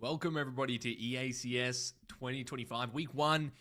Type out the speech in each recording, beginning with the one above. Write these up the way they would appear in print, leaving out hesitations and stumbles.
Welcome everybody to EACS 2025 Week 1.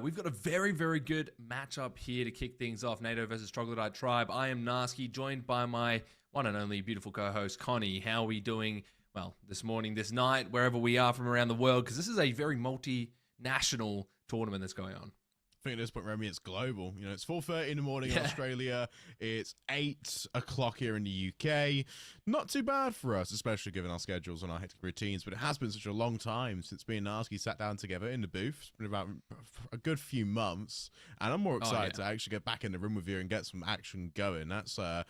We've got a very, very good matchup here to kick things off. NATO versus Troglodyte Tribe. I am Narc, joined by my one and only beautiful co-host, Connie. How are we doing, well, this morning, this night, wherever we are from around the world? Because this is a very multinational tournament that's going on. I think at this point, Remy, it's global. You know, it's 4:30 in the morning in Australia. It's 8 o'clock here in the UK. Not too bad for us, especially given our schedules and our hectic routines. But it has been such a long time since me and Narski sat down together in the booth. It's been about a good few months, and I'm more excited to actually get back in the room with you and get some action going. That's where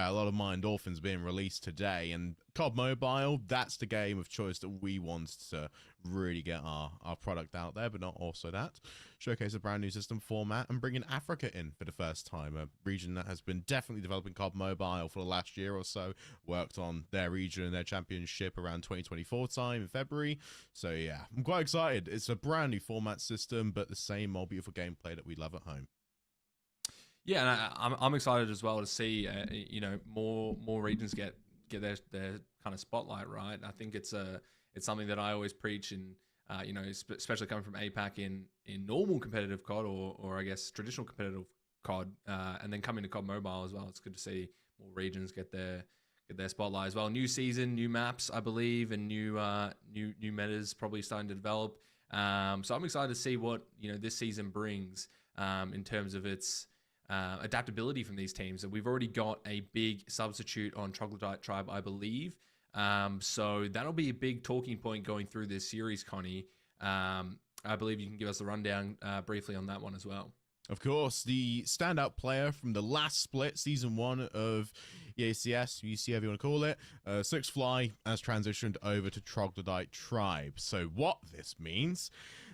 a lot of my endorphins being released today. And COD Mobile, that's the game of choice that we want to really get our product out there, but not also that. Showcase a brand new system format and bringing Africa in for the first time, a region that has been definitely developing COD Mobile for the last year or so, worked on their region and their championship around 2024 time in February. So yeah, I'm quite excited. It's a brand new format system, but the same old beautiful gameplay that we love at home. Yeah, and I'm excited as well to see more regions get their kind of spotlight, right? I think it's something that I always preach, and especially coming from APAC in normal competitive COD or I guess traditional competitive COD, and then coming to COD Mobile as well. It's good to see more regions get their spotlight as well. New season, new maps, I believe, and new metas probably starting to develop. So I'm excited to see what this season brings in terms of its adaptability from these teams. And we've already got a big substitute on Troglodyte Tribe, I believe. So that'll be a big talking point going through this series, Connie. I believe you can give us a rundown briefly on that one as well. Of course, the standout player from the last split, Season 1 of EACS, UCE, however you want to call it, Six Fly has transitioned over to Troglodyte Tribe. So what this means,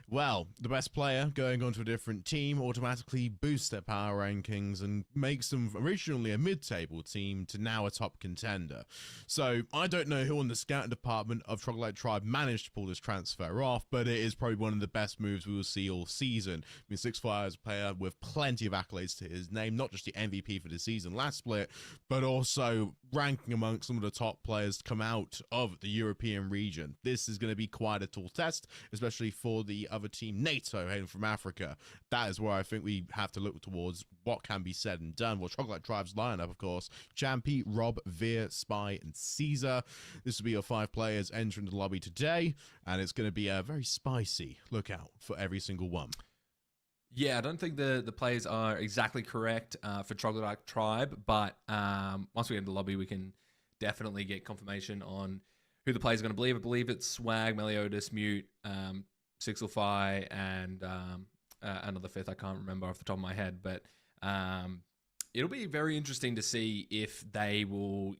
well, the best player going on to a different team automatically boosts their power rankings and makes them originally a mid-table team to now a top contender. So I don't know who on the scouting department of Troglodyte Tribe managed to pull this transfer off, but it is probably one of the best moves we will see all season. I mean, Six Fly is a player with plenty of accolades to his name, not just the MVP for the season last split, but also ranking amongst some of the top players to come out of the European region. This is going to be quite a tall test, especially for the other team, NATO, heading from Africa. That is where I think we have to look towards what can be said and done. Well, Troglodyte Tribe's lineup, of course, Champy, Rob, Veer, Spy, and Caesar. This will be your 5 players entering the lobby today, and it's going to be a very spicy lookout for every single one. Yeah, I don't think the players are exactly correct for Troglodyte Tribe, but once we get into the lobby, we can definitely get confirmation on who the players are going to believe. I believe it's Swag, Meliodas, Mute, Sixelfi, and another fifth. I can't remember off the top of my head, but it'll be very interesting to see if they will,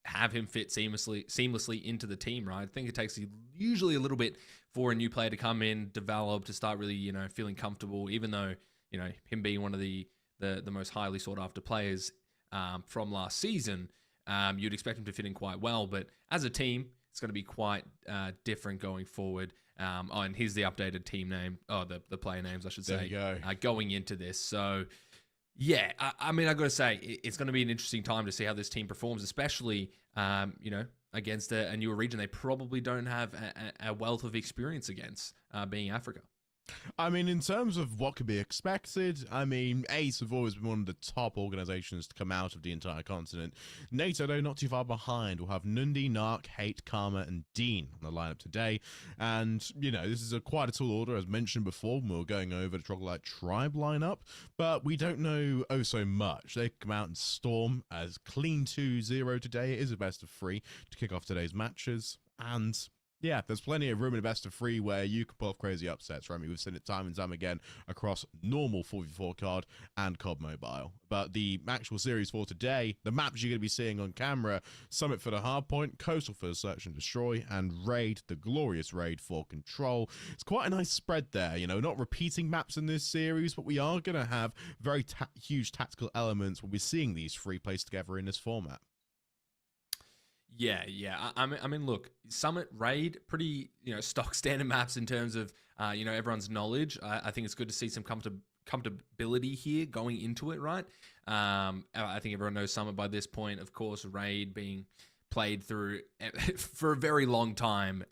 have him fit seamlessly into the team, right? I think it takes usually a little bit for a new player to come in, develop, to start really, feeling comfortable, even though, him being one of the most highly sought after players from last season, you'd expect him to fit in quite well. But as a team, it's going to be quite different going forward. And here's the updated team name, the player names, I should say, there you go. Going into this. So, yeah, I mean, I got to say, it's going to be an interesting time to see how this team performs, especially, against a newer region they probably don't have a wealth of experience against, being Africa. I mean, in terms of what could be expected, I mean, ACE have always been one of the top organizations to come out of the entire continent. NATO, though, not too far behind, will have Nundi, Narc, Hate, Karma, and Dean on the lineup today. And, this is quite a tall order, as mentioned before, when we were going over the Troglodyte Tribe lineup. But we don't know so much. They come out and storm as clean 2-0 today. It is a best of 3 to kick off today's matches. And yeah, there's plenty of room in a best of 3 where you can pull off crazy upsets, right? I mean, we've seen it time and time again across normal 4v4 COD and COD Mobile. But the actual series for today, the maps you're going to be seeing on camera, Summit for the Hardpoint, Coastal for the Search and Destroy, and Raid, the glorious Raid for Control. It's quite a nice spread there, not repeating maps in this series, but we are going to have very huge tactical elements when we're seeing these 3 placed together in this format. Yeah. I mean, look, Summit, Raid, pretty, stock standard maps in terms of, everyone's knowledge. I think it's good to see some comfortability here going into it, right? I think everyone knows Summit by this point. Of course, Raid being played through for a very long time.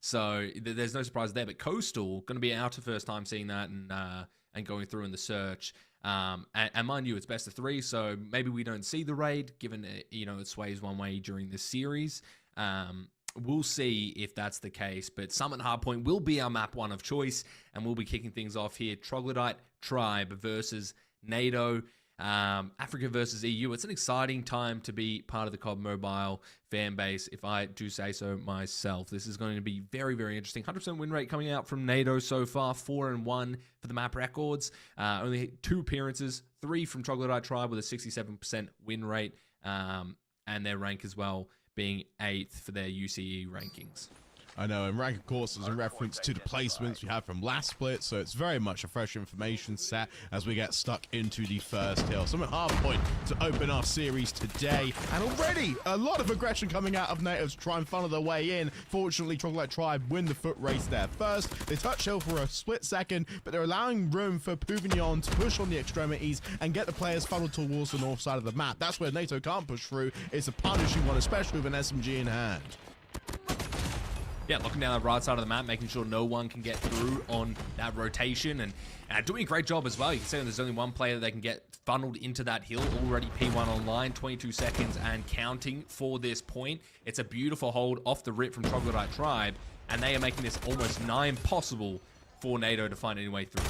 So there's no surprise there. But Coastal going to be our first time seeing that and going through in the search. And mind you, it's best of 3, so maybe we don't see the raid, given it sways one way during this series. We'll see if that's the case, but Summit Hardpoint will be our map 1 of choice, and we'll be kicking things off here. Troglodyte Tribe versus NATO, Africa versus EU. It's an exciting time to be part of the COD Mobile fan base, if I do say so myself. This is going to be very, very interesting. 100% win rate coming out from NATO so far, 4-1 for the map records. Only 2 appearances, 3 from Troglodyte Tribe with a 67% win rate, and their rank as well being 8th for their UCE rankings. I know, and rank, of course, is in reference to the placements we had from last split, so it's very much a fresh information set as we get stuck into the first hill. Summit Hardpoint to open our series today, and already a lot of aggression coming out of NATO to try and funnel their way in. Fortunately, Troglodyte Tribe win the foot race there first. They touch hill for a split second, but they're allowing room for Puvignon to push on the extremities and get the players funneled towards the north side of the map. That's where NATO can't push through. It's a punishing one, especially with an SMG in hand. Yeah, looking down the right side of the map, making sure no one can get through on that rotation, and doing a great job as well. You can see there's only one player that they can get funneled into that hill. Already P1 online, 22 seconds and counting for this point. It's a beautiful hold off the rip from Troglodyte Tribe, and they are making this almost nigh impossible for NATO to find any way through.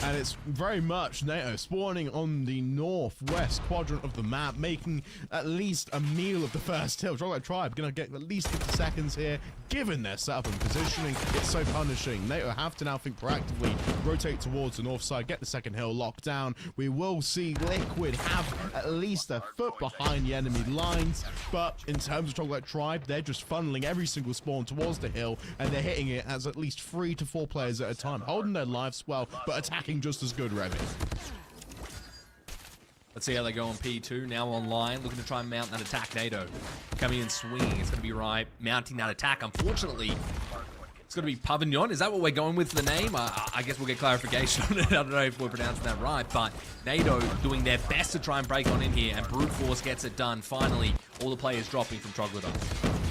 And it's very much NATO spawning on the northwest quadrant of the map, making at least a meal of the first hill. Troglodyte Tribe gonna get at least 50 seconds here, given their setup and positioning. It's so punishing. NATO have to now think proactively, rotate towards the north side, get the second hill locked down. We will see Liquid have at least a foot behind the enemy lines, but in terms of Troglodyte Tribe, they're just funneling every single spawn towards the hill, and they're hitting it as at least 3 to 4 players at a time, holding their lives well, but attacking just as good, Remy. Let's see how they go on P2. Now online, looking to try and mount that attack. NATO coming in swinging. It's going to be right, mounting that attack. Unfortunately, it's going to be Pavignon. Is that what we're going with for the name? I guess we'll get clarification on it. I don't know if we're pronouncing that right, but NATO doing their best to try and break on in here, and Brute Force gets it done. Finally, all the players dropping from Troglodyte.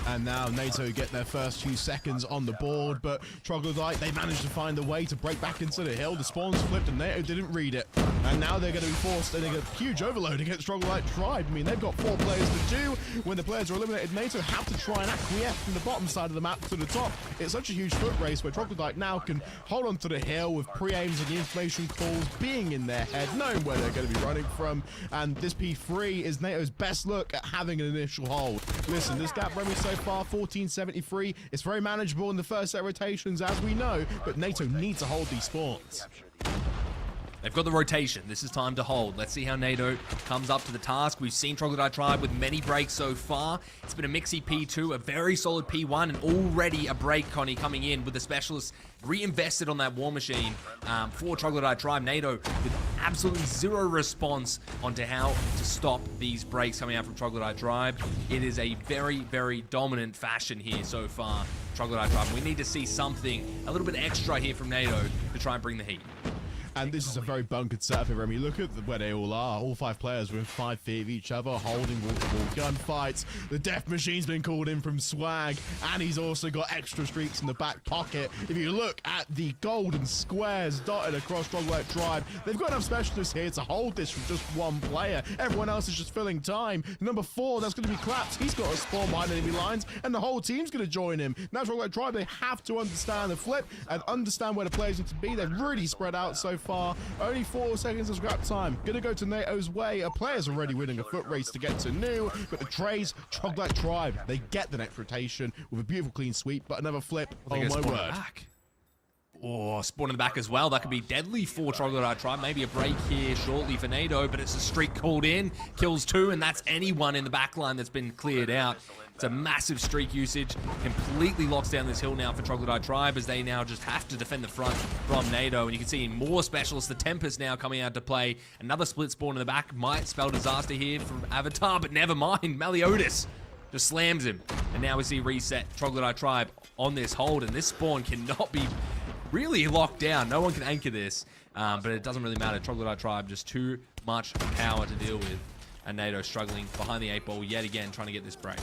And now NATO get their first few seconds on the board, but Troglodyte, they managed to find a way to break back into the hill. The spawns flipped and NATO didn't read it. And now they're going to be forced, and they get a huge overload against Troglodyte Tribe. I mean, they've got 4 players to do. When the players are eliminated, NATO have to try and acquiesce from the bottom side of the map to the top. It's such a huge foot race where Troglodyte now can hold on to the hill with pre-aims and the information calls being in their head, knowing where they're going to be running from. And this P3 is NATO's best look at having an initial hold. Listen, this gap, Remy, so far, 1473. It's very manageable in the first set rotations, as we know, but NATO need to hold these spawns. They've got the rotation. This is time to hold. Let's see how NATO comes up to the task. We've seen Troglodyte Tribe with many breaks so far. It's been a mixy P2, a very solid P1, and already a break, Connie, coming in with the specialists reinvested on that war machine for Troglodyte Tribe. NATO with absolutely zero response onto how to stop these breaks coming out from Troglodyte Tribe. It is a very, very dominant fashion here so far, Troglodyte Tribe. We need to see something a little bit extra here from NATO to try and bring the heat. And this is a very bunkered setup here, Remy. Look at where they all are. All 5 players within 5 feet of each other, holding wall-to-wall gunfights. The death machine's been called in from Swag, and he's also got extra streaks in the back pocket. If you look at the golden squares dotted across Troglodyte Tribe, they've got enough specialists here to hold this from just 1 player. Everyone else is just filling time. Number 4, that's going to be Claps. He's got a spawn behind enemy lines, and the whole team's going to join him. Now Troglodyte Tribe, they have to understand the flip and understand where the players need to be. They've really spread out so far. Only 4 seconds of scrap time. Gonna go to NATO's way. A player's already winning a foot race to get to new, but the Trays, Troglodyte Tribe, they get the next rotation with a beautiful clean sweep, but another flip. Oh my word. Back. Oh, spawn in the back as well. That could be deadly for Troglodyte Tribe. Maybe a break here shortly for NATO, but it's a streak called in. Kills 2, and that's anyone in the back line that's been cleared out. It's a massive streak usage. Completely locks down this hill now for Troglodyte Tribe, as they now just have to defend the front from NATO. And you can see more specialists. The Tempest now coming out to play. Another split spawn in the back might spell disaster here from Avatar, but never mind. Meliodas just slams him. And now we see reset Troglodyte Tribe on this hold, and this spawn cannot be really locked down. No one can anchor this, but it doesn't really matter. Troglodyte Tribe, just too much power to deal with. and NATO struggling behind the 8 ball yet again, trying to get this break.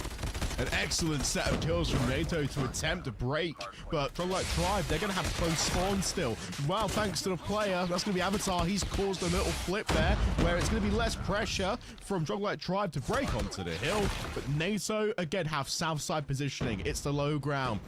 An excellent set of kills from NATO to attempt to break, but Troglodyte Tribe, they're going to have close spawn still. Well, thanks to the player, that's going to be Avatar. He's caused a little flip there, where it's going to be less pressure from Troglodyte Tribe to break onto the hill, but NATO, again, have south side positioning. It's the low ground.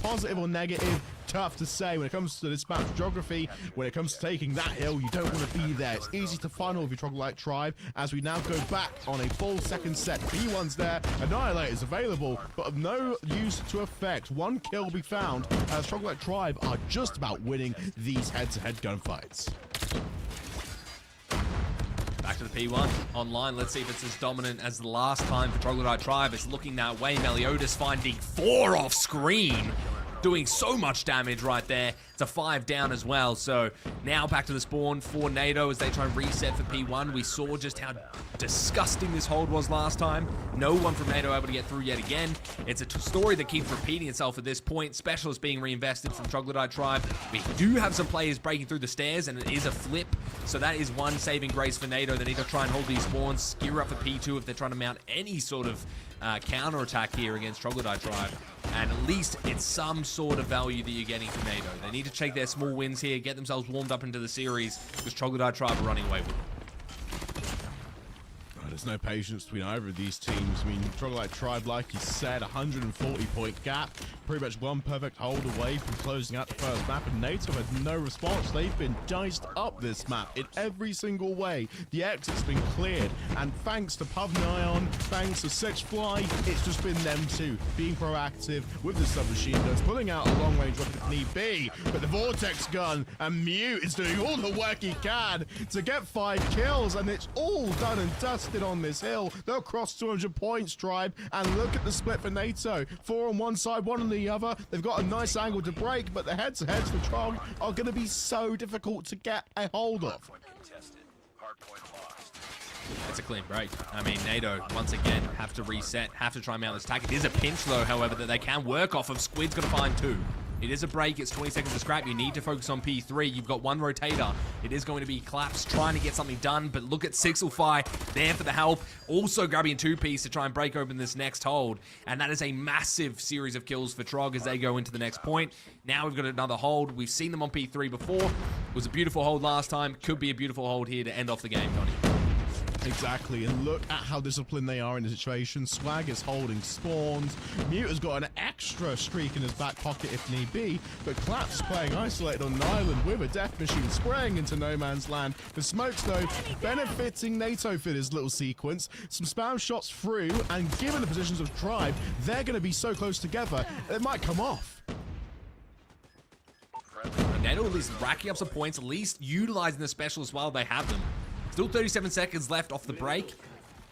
Positive or negative, tough to say when it comes to this map's geography. When it comes to taking that hill, you don't want to be there. It's easy to final with your Troglodyte Tribe as we now go back on a full second set. P1's there, Annihilate is available, but of no use to effect. One kill will be found as Troglodyte Tribe are just about winning these head-to-head gunfights. Back to the P1 online. Let's see if it's as dominant as the last time for Troglodyte Tribe. It's looking that way. Meliodas finding 4 off screen, doing so much damage right there. It's a 5 down as well. So now back to the spawn for NATO as they try and reset for P1. We saw just how disgusting this hold was last time. No one from NATO able to get through yet again. It's a story that keeps repeating itself at this point. Specialists being reinvested from Troglodyte Tribe. We do have some players breaking through the stairs, and it is a flip. So that is one saving grace for NATO. They need to try and hold these spawns, gear up for P2 if they're trying to mount any sort of counter-attack here against Troglodyte Tribe. And at least it's some sort of value that you're getting from NATO. They need to take their small wins here, get themselves warmed up into the series, because Troglodyte Tribe are running away with it. There's no patience between either of these teams. I mean, Troglodyte Tribe, like you said, 140-point gap. Pretty much one perfect hold away from closing out the first map, and NATO has no response. They've been diced up this map in every single way. The exit's been cleared, and thanks to Pavnion, thanks to Six Fly, it's just been them two being proactive with the submachine guns, pulling out a long-range weapon if need be. But the Vortex gun and Mute is doing all the work he can to get 5 kills, and it's all done and dusted on this hill. They'll cross 200 points, Tribe, and look at the split for NATO. 4 on one side, 1 on the other. They've got a nice angle to break, but the head-to-heads for Trog are going to be so difficult to get a hold of. It's a clean break. I mean, NATO, once again, have to reset, have to try and mount this attack. It is a pinch, though, however, that they can work off of. Squid's going to find 2. It is a break. It's 20 seconds to scrap. You need to focus on P3. You've got 1 rotator. It is going to be Collapse trying to get something done, but look at Sixelfy there for the help. Also grabbing 2-piece to try and break open this next hold. And that is a massive series of kills for Trog as they go into the next point. Now we've got another hold. We've seen them on P3 before. It was a beautiful hold last time. Could be a beautiful hold here to end off the game, Donnie. Exactly, and look at how disciplined they are in the situation. Swag is holding spawns. Mute has got an extra streak in his back pocket if need be, but Claps is playing isolated on an island with a death machine spraying into no man's land. The smokes, though, benefiting NATO for this little sequence. Some spam shots through, and given the positions of Tribe, they're going to be so close together, it might come off. NATO at least racking up some points, at least utilizing the specialists while they have them. Still 37 seconds left off the break.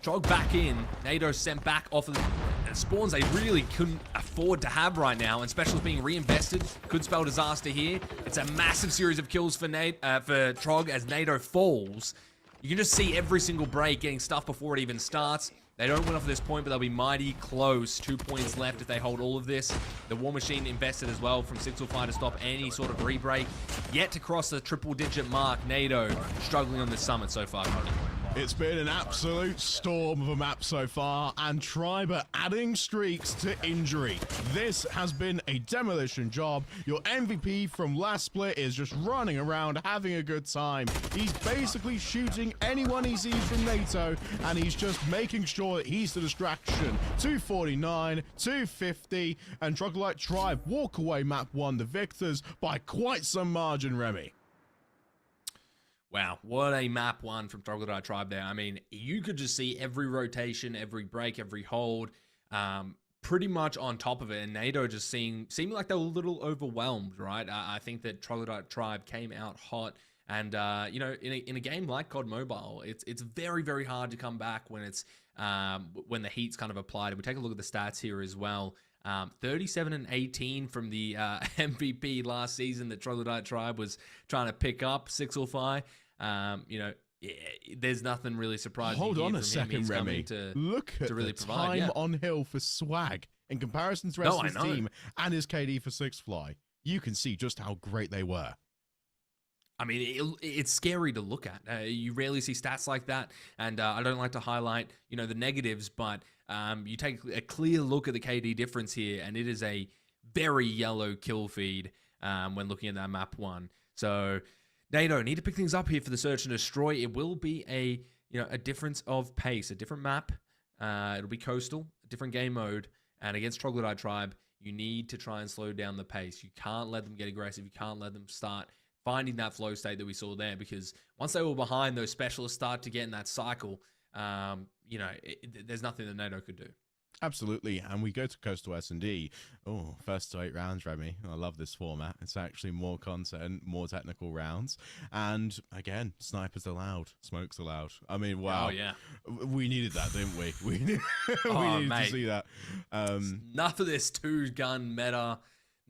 Trog back in. NATO sent back off of the spawns they really couldn't afford to have right now, and specials being reinvested could spell disaster here. It's a massive series of kills for Trog as NATO falls. You can just see every single break getting stuff before it even starts. They don't win off at this point, but they'll be mighty close. 2 points left if they hold all of this. The War Machine invested as well from Sixelfy to stop any sort of re-break. Yet to cross the triple-digit mark. NATO struggling on this summit so far, Cody. It's been an absolute storm of a map so far, and Tribe are adding streaks to injury. This has been a demolition job. Your MVP from last split is just running around having a good time. He's basically shooting anyone he sees from NATO, and he's just making sure that he's the distraction. 249, 250, and Troglodyte Tribe walk away map 1, the victors, by quite some margin, Remy. Wow, what a map 1 from Troglodyte Tribe there. I mean, you could just see every rotation, every break, every hold, pretty much on top of it. And NATO just seeming like they were a little overwhelmed, right? I think that Troglodyte Tribe came out hot. And, you know, in a game like COD Mobile, it's very, very hard to come back when it's when the heat's kind of applied. And we take a look at the stats here as well. 37 and 18 from the MVP last season that Troglodyte Tribe was trying to pick up. Sixelfy, you know, there's nothing really surprising. Hold on a second, Remy. Look at really the time on hill for Swag in comparison to the rest of his team and his KD for Sixfly. You can see just how great they were. I mean, it's scary to look at. You rarely see stats like that, and I don't like to highlight, the negatives, but you take a clear look at the KD difference here, and it is a very yellow kill feed when looking at that map 1. So NATO need to pick things up here for the search and destroy. It will be a difference of pace, a different map. It'll be coastal, a different game mode, and against Troglodyte Tribe, you need to try and slow down the pace. You can't let them get aggressive. You can't let them start finding that flow state that we saw there, because once they were behind, those specialists start to get in that cycle. There's nothing that NATO could do. Absolutely, and we go to Coastal S&D. Oh, first to 8 rounds, Remy. I love this format. It's actually more content, more technical rounds. And again, snipers allowed, smokes allowed. I mean, wow. Oh, yeah. We needed that, didn't we? We needed mate. to see that. Enough of this 2-gun meta.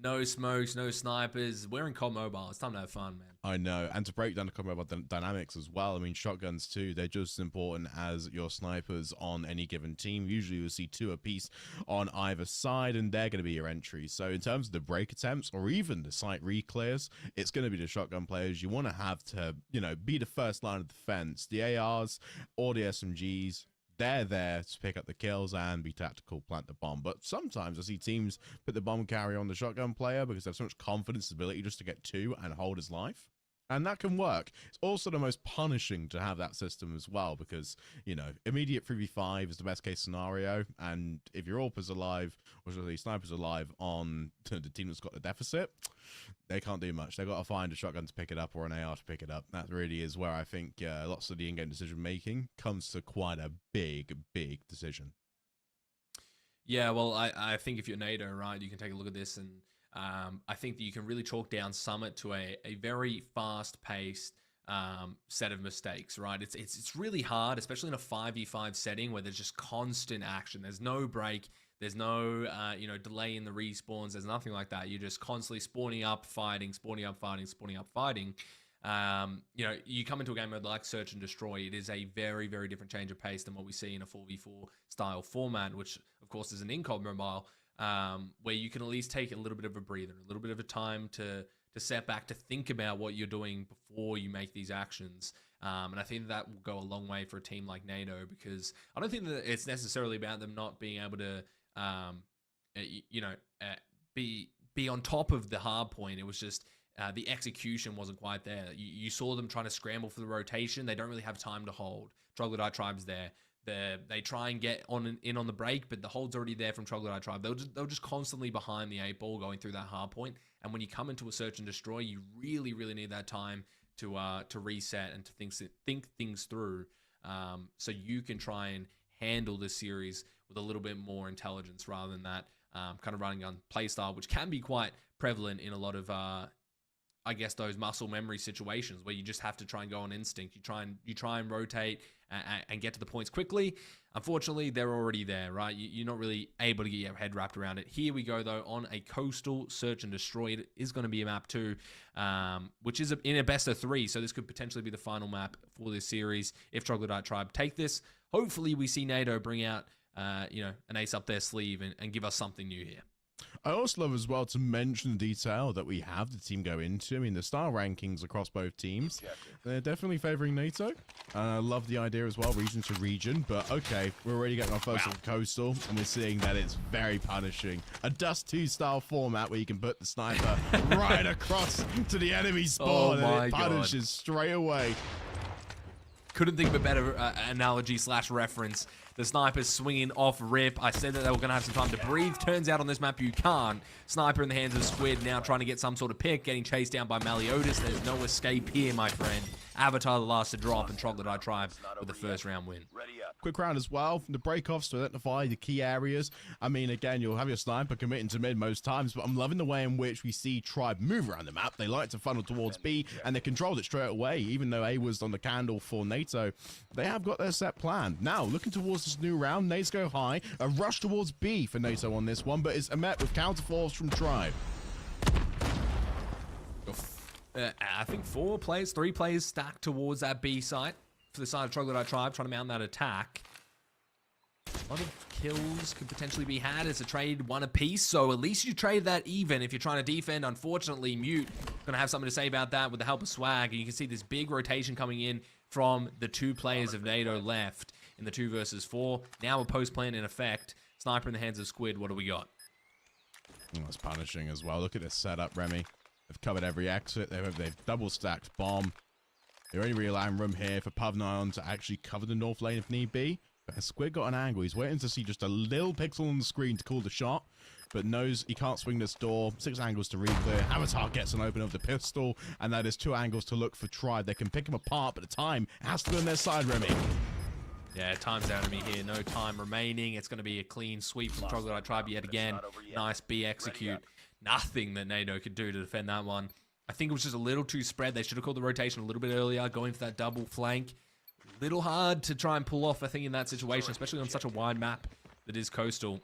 No smokes, no snipers. We're in COD Mobile. It's time to have fun, man. I know. And to break down the COD Mobile dynamics as well, I mean, shotguns too, they're just as important as your snipers on any given team. Usually you'll see 2 apiece on either side, and they're going to be your entries. So in terms of the break attempts or even the site re-clears, it's going to be the shotgun players. You want to have to, be the first line of defense. The ARs or the SMGs, they're there to pick up the kills and be tactical, plant the bomb. But sometimes I see teams put the bomb carrier on the shotgun player because they have so much confidence and ability just to get 2 and hold his life. And that can work. It's also the most punishing to have that system as well because, immediate 3v5 is the best case scenario. And if your AWP is alive, or should I say snipers alive on the team that's got the deficit, they can't do much. They've got to find a shotgun to pick it up or an AR to pick it up. That really is where I think lots of the in-game decision-making comes to quite a big, big decision. Yeah, well, I think if you're NATO, right, you can take a look at this, and I think that you can really chalk down Summit to a very fast-paced set of mistakes, right? It's really hard, especially in a 5v5 setting where there's just constant action. There's no break. There's no, delay in the respawns. There's nothing like that. You're just constantly spawning up, fighting, spawning up, fighting, spawning up, fighting. You come into a game mode like Search and Destroy. It is a very, very different change of pace than what we see in a 4v4 style format, which, of course, is an in-COD mobile, where you can at least take a little bit of a breather, a little bit of a time to set back, to think about what you're doing before you make these actions. And I think that will go a long way for a team like NATO, because I don't think that it's necessarily about them not being able to, be on top of the hard point. It was just the execution wasn't quite there. You saw them trying to scramble for the rotation. They don't really have time to hold. Troglodyte Tribe's there. They try and get in on the break, but the hold's already there from Troglodyte Tribe. They're just constantly behind the 8-ball going through that hard point. And when you come into a Search and Destroy, you really, really need that time to reset and to think things through, so you can try and handle this series with a little bit more intelligence rather than that kind of running on play style, which can be quite prevalent in a lot of those muscle memory situations where you just have to try and go on instinct. You try and rotate and get to the points quickly. Unfortunately, they're already there, right? You're not really able to get your head wrapped around it. Here we go, though, on a coastal Search and Destroy. It is going to be a map 2, which is in a best of 3. So this could potentially be the final map for this series if Troglodyte Tribe take this. Hopefully, we see NATO bring out an ace up their sleeve and give us something new here. I also love as well to mention the detail that we have the team go into. I mean, the star rankings across both teams, they're definitely favoring NATO. I love the idea as well, region to region. But okay, we're already getting our first on Coastal, and we're seeing that it's very punishing. A Dust 2 style format where you can put the sniper right across to the enemy spawn, and it punishes straight away. Couldn't think of a better analogy/reference. The sniper's swinging off rip. I said that they were going to have some time to breathe. Turns out on this map you can't. Sniper in the hands of Squid, now trying to get some sort of pick, getting chased down by Meliodas. There's no escape here, my friend. Avatar the last to drop, and Troglodyte Tribe with the first round win. Quick round as well from the breakoffs to identify the key areas. I mean, again, you'll have your sniper committing to mid most times, but I'm loving the way in which we see Tribe move around the map. They like to funnel towards B, and they controlled it straight away. Even though A was on the candle for NATO, they have got their set plan. Now, looking towards this new round, Nates go high. A rush towards B for NATO on this one, but it's met with counterforce from Tribe. I think 3 players stacked towards that B site for the side of Troglodyte Tribe, trying to mount that attack. A lot of kills could potentially be had as a trade one apiece, so at least you trade that even if you're trying to defend. Unfortunately, Mute going to have something to say about that with the help of Swag, and you can see this big rotation coming in from the 2 players of NATO left in the 2 versus 4. Now a post plan in effect. Sniper in the hands of Squid. What do we got? Oh, that's punishing as well. Look at this setup, Remy. They've covered every exit. They've double stacked bomb. They're only relying room here for Pavnion to actually cover the north lane if need be. But Squid got an angle. He's waiting to see just a little pixel on the screen to call the shot, but knows he can't swing this door. 6 angles to re-clear. Avatar gets an open of the pistol, and that is 2 angles to look for Tribe. They can pick him apart, but the time has to be on their side, Remy. Yeah, time's out of me here. No time remaining. It's going to be a clean sweep from Troglodyte Tribe yet again. Nice B execute. Nothing that NATO could do to defend that one. I think it was just a little too spread. They should have called the rotation a little bit earlier, going for that double flank. Little hard to try and pull off, I think, in that situation, especially on such a wide map that is Coastal.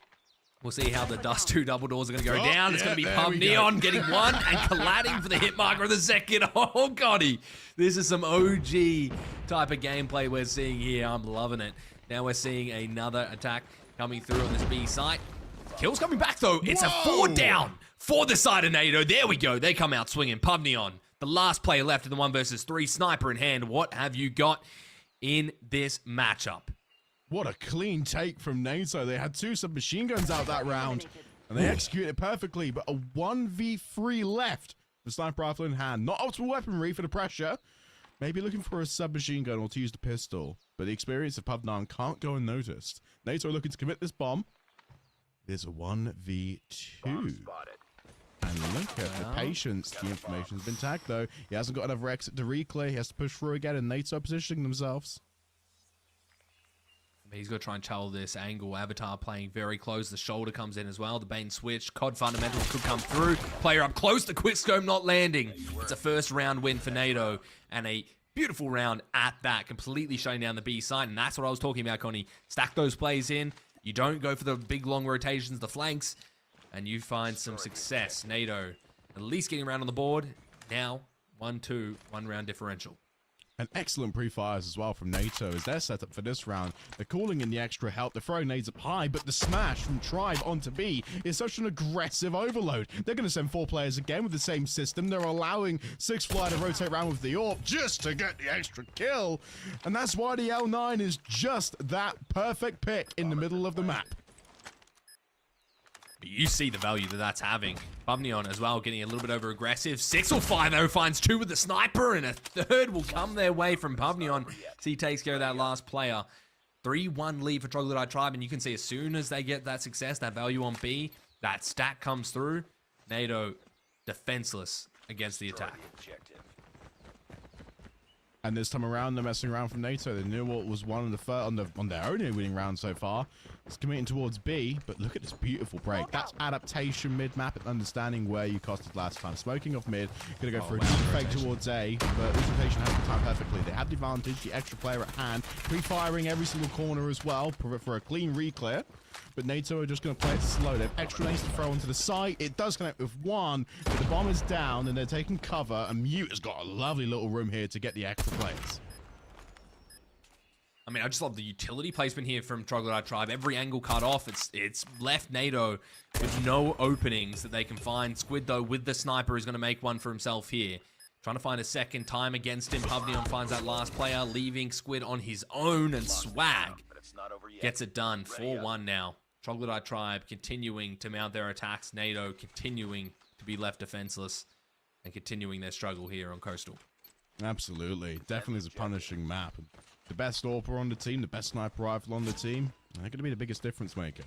We'll see how the Dust 2 double doors are going to go down. It's going to be Pavnion getting one and colliding for the hit marker of the second. Oh, Gotti. This is some OG type of gameplay we're seeing here. I'm loving it. Now we're seeing another attack coming through on this B site. Kills coming back, though. It's a 4 down for the side of NATO. There we go. They come out swinging. Pavnion, the last player left in the 1 versus 3. Sniper in hand. What have you got in this matchup? What a clean take from NATO. They had 2 submachine guns out that round, and they executed it perfectly, but a 1v3 left. The sniper rifle in hand. Not optimal weaponry for the pressure. Maybe looking for a submachine gun or to use the pistol, but the experience of Pavnion can't go unnoticed. NATO are looking to commit this bomb. There's a 1v2. And look at the patience. The information's been tagged, though. He hasn't got another exit to re-clear. He has to push through again, and NATO are positioning themselves. He's got to try and channel this angle. Avatar playing very close. The shoulder comes in as well. The Bane switch. COD fundamentals could come through. Player up close. The quickscope not landing. It's a first round win for NATO. And a beautiful round at that. Completely shutting down the B side. And that's what I was talking about, Connie. Stack those plays in. You don't go for the big long rotations, the flanks. And you find some success. NATO at least getting around on the board. Now, 1-2, 1 round differential. And excellent pre-fires as well from NATO as their setup for this round. They're calling in the extra help. They're throwing nades up high, but the smash from Tribe onto B is such an aggressive overload. They're going to send 4 players again with the same system. They're allowing 6 Fly to rotate around with the AWP just to get the extra kill. And that's why the L9 is just that perfect pick in the middle of the map. You see the value that that's having. Pavnion as well, getting a little bit over aggressive. 6 or 5 though, finds 2 with the sniper, and a 3rd will come their way from Pavnion. So he takes care of that last player. 3-1 lead for Troglodyte Tribe, and you can see as soon as they get that success, that value on B, that stack comes through. NATO defenseless against the attack. And this time around, they're messing around from NATO. They knew what was one of the first on their only winning round so far. It's committing towards B, but look at this beautiful break. That's adaptation mid-map and understanding where you costed last time. Smoking off mid, gonna go for a fake towards A, but this rotation has the time perfectly. They have the advantage, the extra player at hand, pre-firing every single corner as well for a clean re-clear. But NATO are just going to play it slow. They have extra lanes to throw onto the site. It does connect with 1, but the bomb is down and they're taking cover. And Mute has got a lovely little room here to get the extra plays. I mean, I just love the utility placement here from Troglodyte Tribe. Every angle cut off. It's left NATO with no openings that they can find. Squid, though, with the sniper, is going to make one for himself here. Trying to find a second time against him. Pavnion finds that last player, leaving Squid on his own, and Swag gets it done. 4-1 now. Troglodyte Tribe continuing to mount their attacks. NATO continuing to be left defenseless and continuing their struggle here on Coastal. Absolutely. Definitely is a punishing map. The best AWPer on the team, the best sniper rifle on the team. They're going to be the biggest difference maker.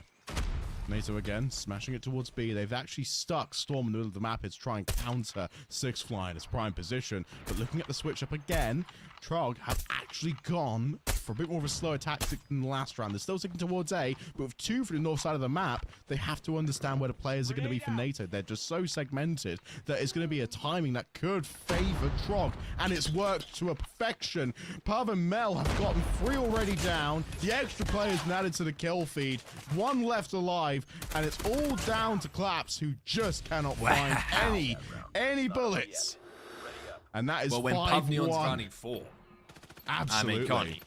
NATO again, smashing it towards B. They've actually stuck Storm in the middle of the map here to try and counter 6 Fly in its prime position. But looking at the switch up again, Trog have actually gone for a bit more of a slower tactic than the last round. They're still sticking towards A, but with 2 for the north side of the map, they have to understand where the players are going to be for NATO. They're just so segmented that it's going to be a timing that could favor Trog, and it's worked to a perfection. Pav and Mel have gotten 3 already down. The extra players been added to the kill feed. 1 left alive, and it's all down to Claps, who just cannot find any bullets. And that is 5-1. When Pavnion's running 4. Absolutely. I mean, Connie,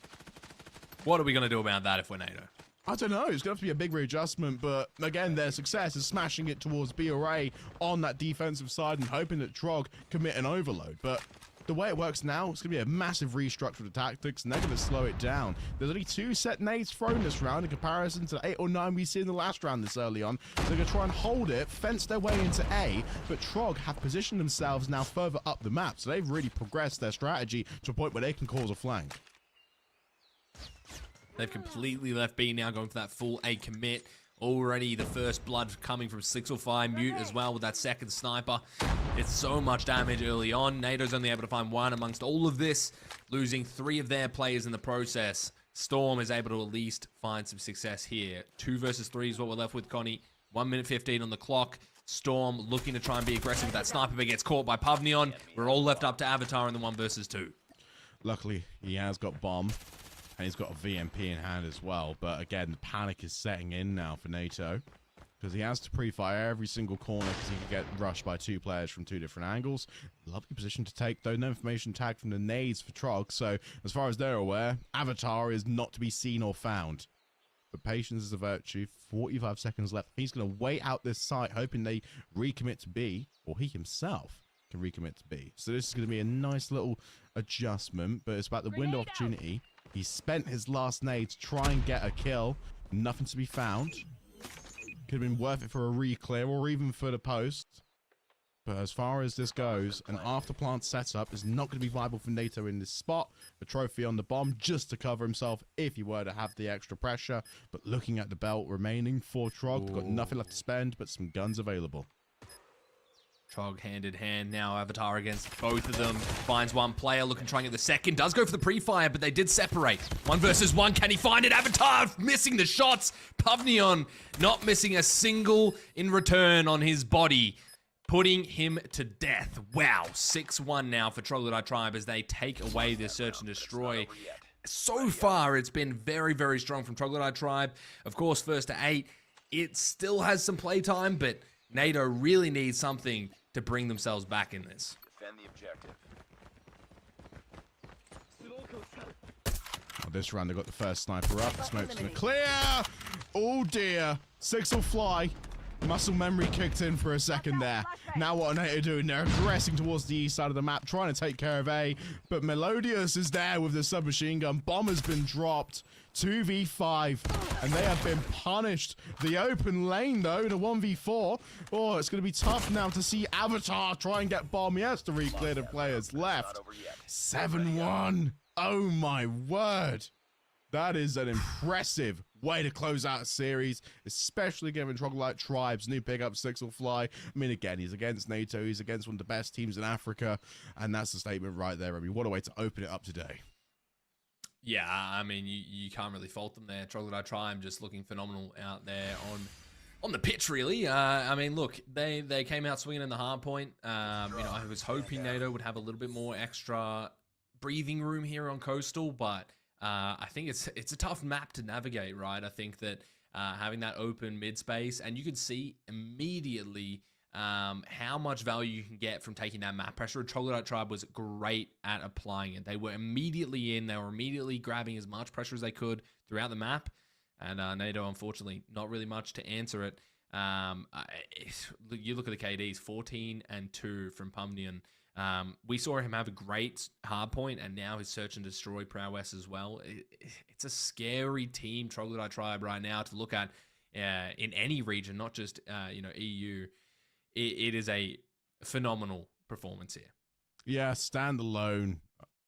what are we going to do about that if we're NATO? I don't know. It's going to have to be a big readjustment, but again, their success is smashing it towards B or A on that defensive side and hoping that Trog commit an overload. But the way it works now, it's going to be a massive restructure of the tactics, and they're going to slow it down. There's only 2 set nades thrown this round in comparison to the 8 or 9 we see in the last round this early on. So they're going to try and hold it, fence their way into A, but Trog have positioned themselves now further up the map, so they've really progressed their strategy to a point where they can cause a flank. They've completely left B now, going for that full A commit. Already the first blood coming from Sixelfy, Mute as well with that second sniper. It's so much damage early on. NATO's only able to find 1 amongst all of this, losing 3 of their players in the process. Storm is able to at least find some success here. 2 versus 3 is what we're left with, Connie. 1 minute 15 on the clock. Storm looking to try and be aggressive with that sniper, but gets caught by Pavnion. We're all left up to Avatar in the 1 versus 2. Luckily, he has got bomb. And he's got a VMP in hand as well. But again, the panic is setting in now for NATO. Because he has to pre-fire every single corner because he can get rushed by 2 players from 2 different angles. Lovely position to take, though. No information tag from the nades for Trog. So, as far as they're aware, Avatar is not to be seen or found. But patience is a virtue. 45 seconds left. He's going to wait out this site, hoping they recommit to B. Or he himself can recommit to B. So this is going to be a nice little adjustment. But it's about the window opportunity. He spent his last nade to try and get a kill. Nothing to be found. Could have been worth it for a re-clear or even for the post. But as far as this goes, an after-plant setup is not going to be viable for NATO in this spot. A trophy on the bomb just to cover himself if he were to have the extra pressure. But looking at the belt remaining for Trog, they've got nothing left to spend but some guns available. Trog hand in hand now, Avatar against both of them. Finds 1 player, looking trying at the second. Does go for the pre-fire, but they did separate. 1 versus 1, can he find it? Avatar missing the shots. Pavnion not missing a single in return on his body, putting him to death. Wow, 6-1 now for Troglodyte Tribe as they take away this search and destroy. So far, it's been very, very strong from Troglodyte Tribe. Of course, first to 8, it still has some playtime, but NATO really needs something to bring themselves back in this. Defend the objective. Well, this round they got the first sniper up. The smoke's gonna clear. Oh dear. 6 will fly. Muscle memory kicked in for a second there. Now what are NATO doing? They're aggressing towards the east side of the map, trying to take care of A. But Melodious is there with the submachine gun. Bomb has been dropped. 2v5. And they have been punished. The open lane, though, in a 1v4. Oh, it's going to be tough now to see Avatar try and get bomb. He has to re-clear the players left. 7-1. Oh, my word. That is an impressive way to close out a series, especially given Troglodyte Tribe's new pickup, Six will fly. I mean, again, he's against NATO. He's against one of the best teams in Africa. And that's the statement right there. I mean, what a way to open it up today. Yeah, I mean, you can't really fault them there. Troglodyte Tribe just looking phenomenal out there on the pitch, really. I mean, look, they came out swinging in the hardpoint. You know, I was hoping NATO would have a little bit more extra breathing room here on Coastal, but I think it's a tough map to navigate, right? I think that having that open mid space, and you can see immediately how much value you can get from taking that map pressure. Troglodyte Tribe was great at applying it. They were immediately in. They were immediately grabbing as much pressure as they could throughout the map. And NATO, unfortunately, not really much to answer it. You look at the KDs, 14 and 2 from Pumnian. We saw him have a great hardpoint, and now his search and destroy prowess as well. It's a scary team, Troglodyte Tribe, right now to look at in any region, not just EU. It is a phenomenal performance here. Yeah, standalone.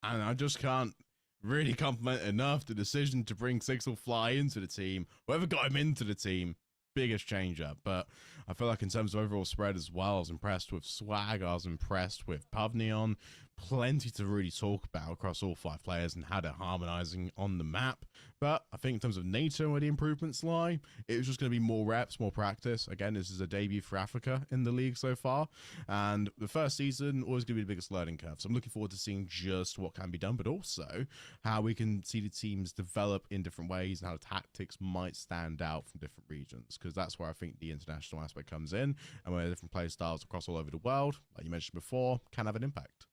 And I just can't really compliment enough the decision to bring Six will fly into the team. Whoever got him into the team, biggest change up. But I feel like in terms of overall spread as well, I was impressed with Swag. I was impressed with Pavnion. Plenty to really talk about across all 5 players and how they're harmonizing on the map. But I think in terms of NATO, where the improvements lie, it was just going to be more reps, more practice. Again, this is a debut for Africa in the league so far. And the first season always going to be the biggest learning curve. So I'm looking forward to seeing just what can be done, but also how we can see the teams develop in different ways and how tactics might stand out from different regions. Because that's where I think the international aspect comes in, and where different play styles across all over the world, like you mentioned before, can have an impact.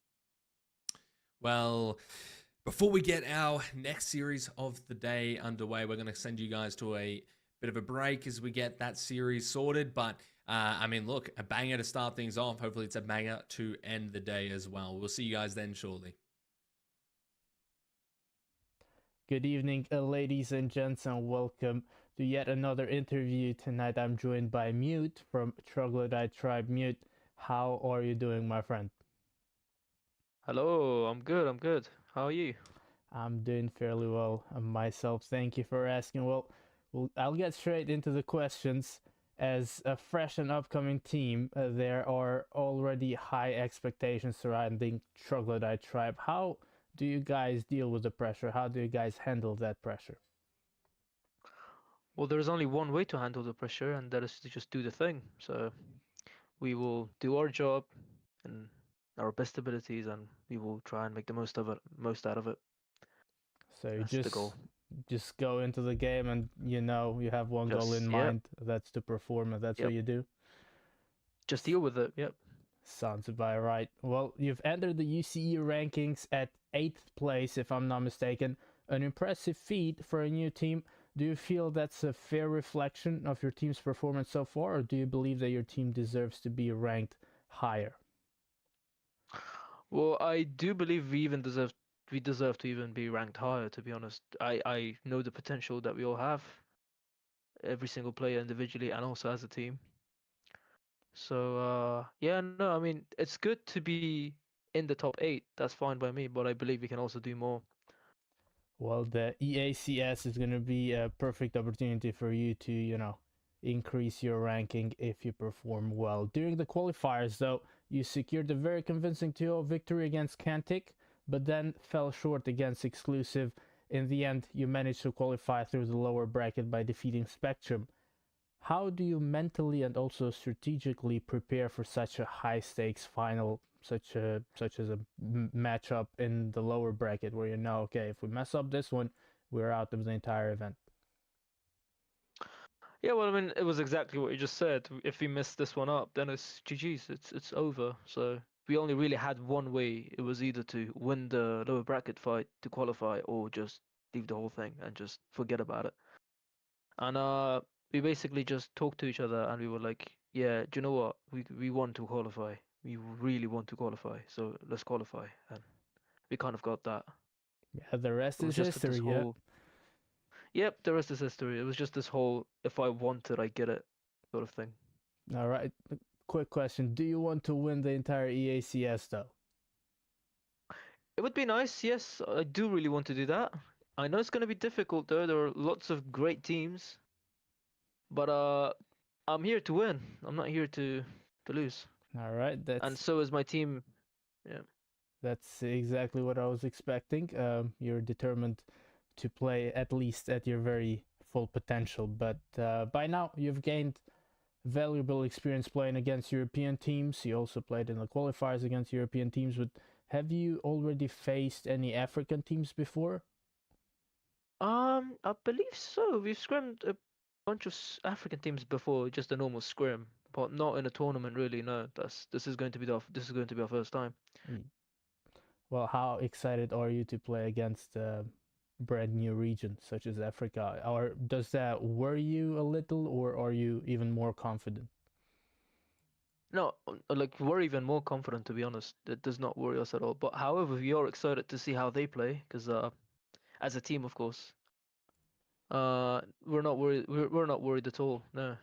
Well, Before we get our next series of the day underway, we're going to send you guys to a bit of a break as we get that series sorted. But I mean, look, a banger to start things off. Hopefully, it's a banger to end the day as well. We'll see you guys then shortly. Good evening, ladies and gents, and welcome to yet another interview. Tonight I'm joined by Mute from Troglodyte Tribe. Mute, how are you doing, my friend? Hello, I'm good. How are you? I'm doing fairly well myself. Thank you for asking. I'll get straight into the questions. As a fresh and upcoming team, there are already high expectations surrounding Troglodyte Tribe. How do you guys deal with the pressure? How do you guys handle that pressure? Well, there's only one way to handle the pressure, and that is to just do the thing. So we will do our job and our best abilities, and we will try and make the most out of it. So you That's the goal. just go into the game and you have one goal in Just, yep, mind. That's to perform, and that's what yep. you do. Just deal with it. Yep. Sounds about right. Well, you've entered the UCE rankings at 8th place, if I'm not mistaken. An impressive feat for a new team. Do you feel that's a fair reflection of your team's performance so far, or do you believe that your team deserves to be ranked higher? Well, I do believe we deserve to even be ranked higher, to be honest. I know the potential that we all have, every single player individually and also as a team. So yeah, no, I mean it's good to be in the top 8. That's fine by me, but I believe we can also do more. Well, the EACS is going to be a perfect opportunity for you to, increase your ranking if you perform well. During the qualifiers, though, you secured a very convincing 2-0 victory against Cantic, but then fell short against Exclusive. In the end, you managed to qualify through the lower bracket by defeating Spectrum. How do you mentally and also strategically prepare for such a high stakes final, such as a matchup in the lower bracket where okay, if we mess up this one, we're out of the entire event? Yeah, well, I mean it was exactly what you just said. If we mess this one up, then it's GG's. It's over. So we only really had one way. It was either to win the lower bracket fight to qualify, or just leave the whole thing and just forget about it. And we basically just talked to each other and we were like, yeah, do you know what? We want to qualify. We really want to qualify. So let's qualify. And we kind of got that. Yeah, the rest It was is just this history. Yeah. whole, yep, the rest is history. It was just this whole, if I want it, I get it sort of thing. All right. Quick question: do you want to win the entire EACS though? It would be nice, yes. I do really want to do that. I know it's going to be difficult though. There are lots of great teams, but I'm here to win. I'm not here to lose. All right. And so is my team. Yeah. That's exactly what I was expecting. You're determined to play at least at your very full potential, but by now you've gained valuable experience playing against European teams. You also played in the qualifiers against European teams, but have you already faced any African teams before? I believe so. We've scrimmed a bunch of African teams before, just a normal scrim, but not in a tournament really. No, this is going to be our first time. Well, how excited are you to play against a brand new region such as Africa? Or does that worry you a little, or are you even more confident? No, like we're even more confident to be honest. It does not worry us at all. But however, we are excited to see how they play because as a team, of course, we're not worried. We're not worried at all. No,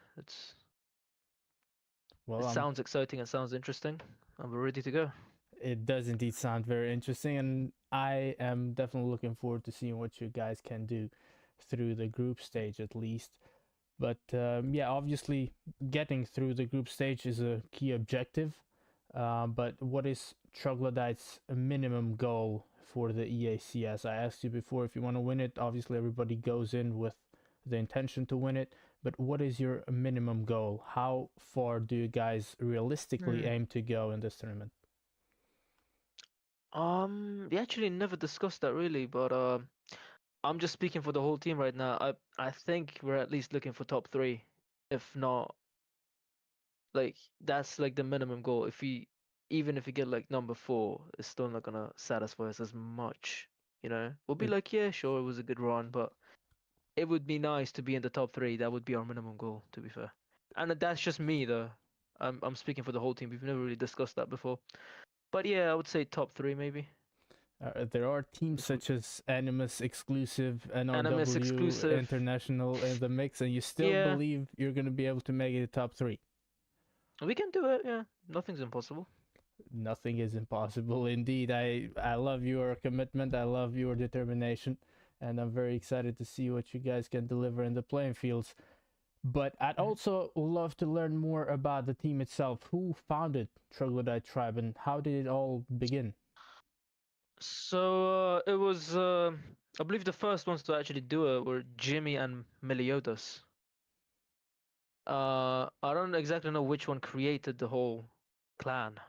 Well, it sounds exciting. It sounds interesting, and we're ready to go. It does indeed sound very interesting, and I am definitely looking forward to seeing what you guys can do through the group stage at least. But yeah, obviously, getting through the group stage is a key objective. But what is Troglodyte's minimum goal for the EACS? I asked you before if you want to win it. Obviously, everybody goes in with the intention to win it. But what is your minimum goal? How far do you guys realistically aim to go in this tournament? We actually never discussed that really, but I'm just speaking for the whole team right now. I think we're at least looking for top 3, if not, like that's like the minimum goal. Even if we get like number 4, it's still not gonna satisfy us as much. We'll be It- like, yeah, sure, it was a good run, but it would be nice to be in the top three. That would be our minimum goal, to be fair. And that's just me, though. I'm speaking for the whole team. We've never really discussed that before. But yeah, I would say top three maybe. There are teams If we- such as Animus Exclusive, NMS NRW, exclusive. International in the mix, and you still Yeah, believe you're going to be able to make it top three. we can do it. Yeah, nothing's impossible. Nothing is impossible. Indeed, I love your commitment. I love your determination, and I'm very excited to see what you guys can deliver in the playing fields. But I'd Mhm. also love to learn more about the team itself. Who founded Troglodyte Tribe, and how did it all begin? So it was, I believe the first ones to actually do it were Jimmy and Meliodas. I don't exactly know which one created the whole clan.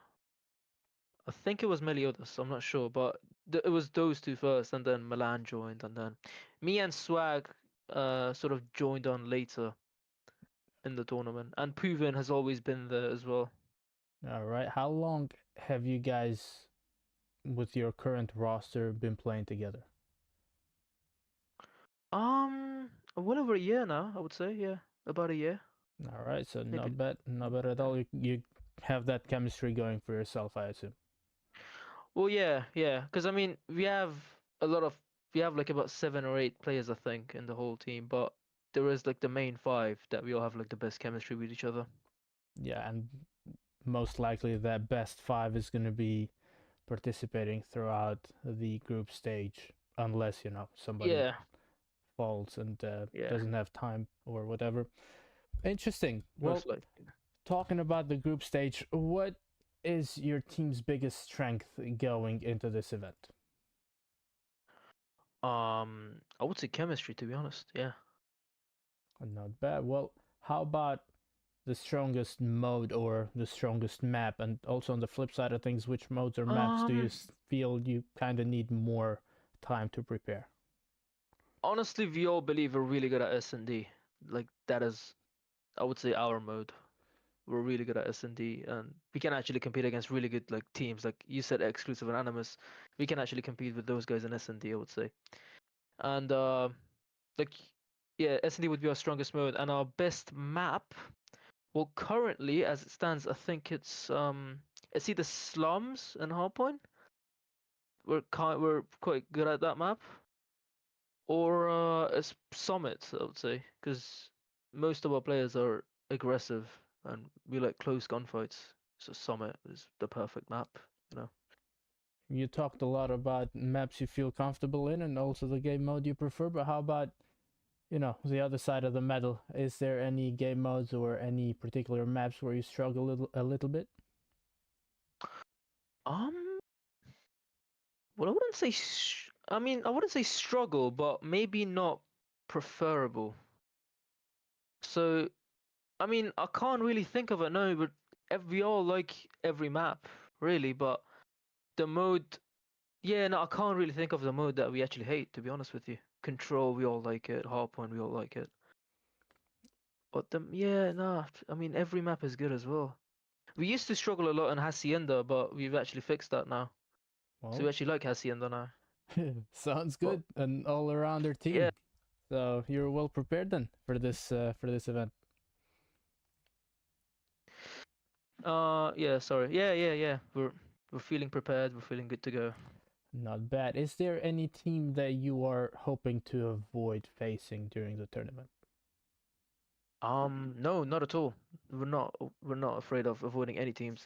I think it was Meliodas, I'm not sure, but it was those two first, and then Milan joined, and then me and Swag sort of joined on later in the tournament, and Puvin has always been there as well. All right, how long have you guys, with your current roster, been playing together? Well over a year now, I would say, yeah, about a year, All right, so maybe. not bad at all. You have that chemistry going for yourself, I assume. Well, yeah, because I mean, we have like about 7 or 8 players, I think, in the whole team, but there is like the main 5 that we all have like the best chemistry with each other. Yeah, and most likely that best five is going to be participating throughout the group stage, unless somebody Yeah, falls and yeah, doesn't have time or whatever. Interesting. Well, most likely. talking about the group stage, what is your team's biggest strength going into this event? I would say chemistry, to be honest. Yeah. Not bad. Well, how about the strongest mode or the strongest map? And also on the flip side of things, which modes or maps do you Um, feel you kind of need more time to prepare? Honestly, we all believe we're really good at S&D. Like that is, I would say, our mode. We're really good at S&D, and we can actually compete against really good like teams. Like you said, exclusive and Animus, we can actually compete with those guys in S&D, I would say. And like yeah, S&D would be our strongest mode, and our best map. Well, currently, as it stands, I think it's either slums and Hardpoint. We're quite good at that map, or it's Summit, I would say, because most of our players are aggressive and we like close gunfights. So Summit is the perfect map, you know. You talked a lot about maps you feel comfortable in and also the game mode you prefer, but how about, the other side of the medal? Is there any game modes or any particular maps where you struggle a little bit? Um, well, I wouldn't say. I mean, I wouldn't say struggle, but maybe not preferable. So, I mean, I can't really think of it. No, but we all like every map, really. But the mode, yeah, no, I can't really think of the mode that we actually hate. To be honest with you, Control, we all like it. Hardpoint, we all like it. But yeah, no, I mean, every map is good as well. We used to struggle a lot in Hacienda, but we've actually fixed that now. So we Well, actually like Hacienda now. sounds But good. An all-arounder yeah, team. So you're well prepared then for this event. yeah, sorry. Yeah. We're feeling prepared. We're feeling good to go. Not bad. Is there any team that you are hoping to avoid facing during the tournament? No, not at all. We're not afraid of avoiding any teams.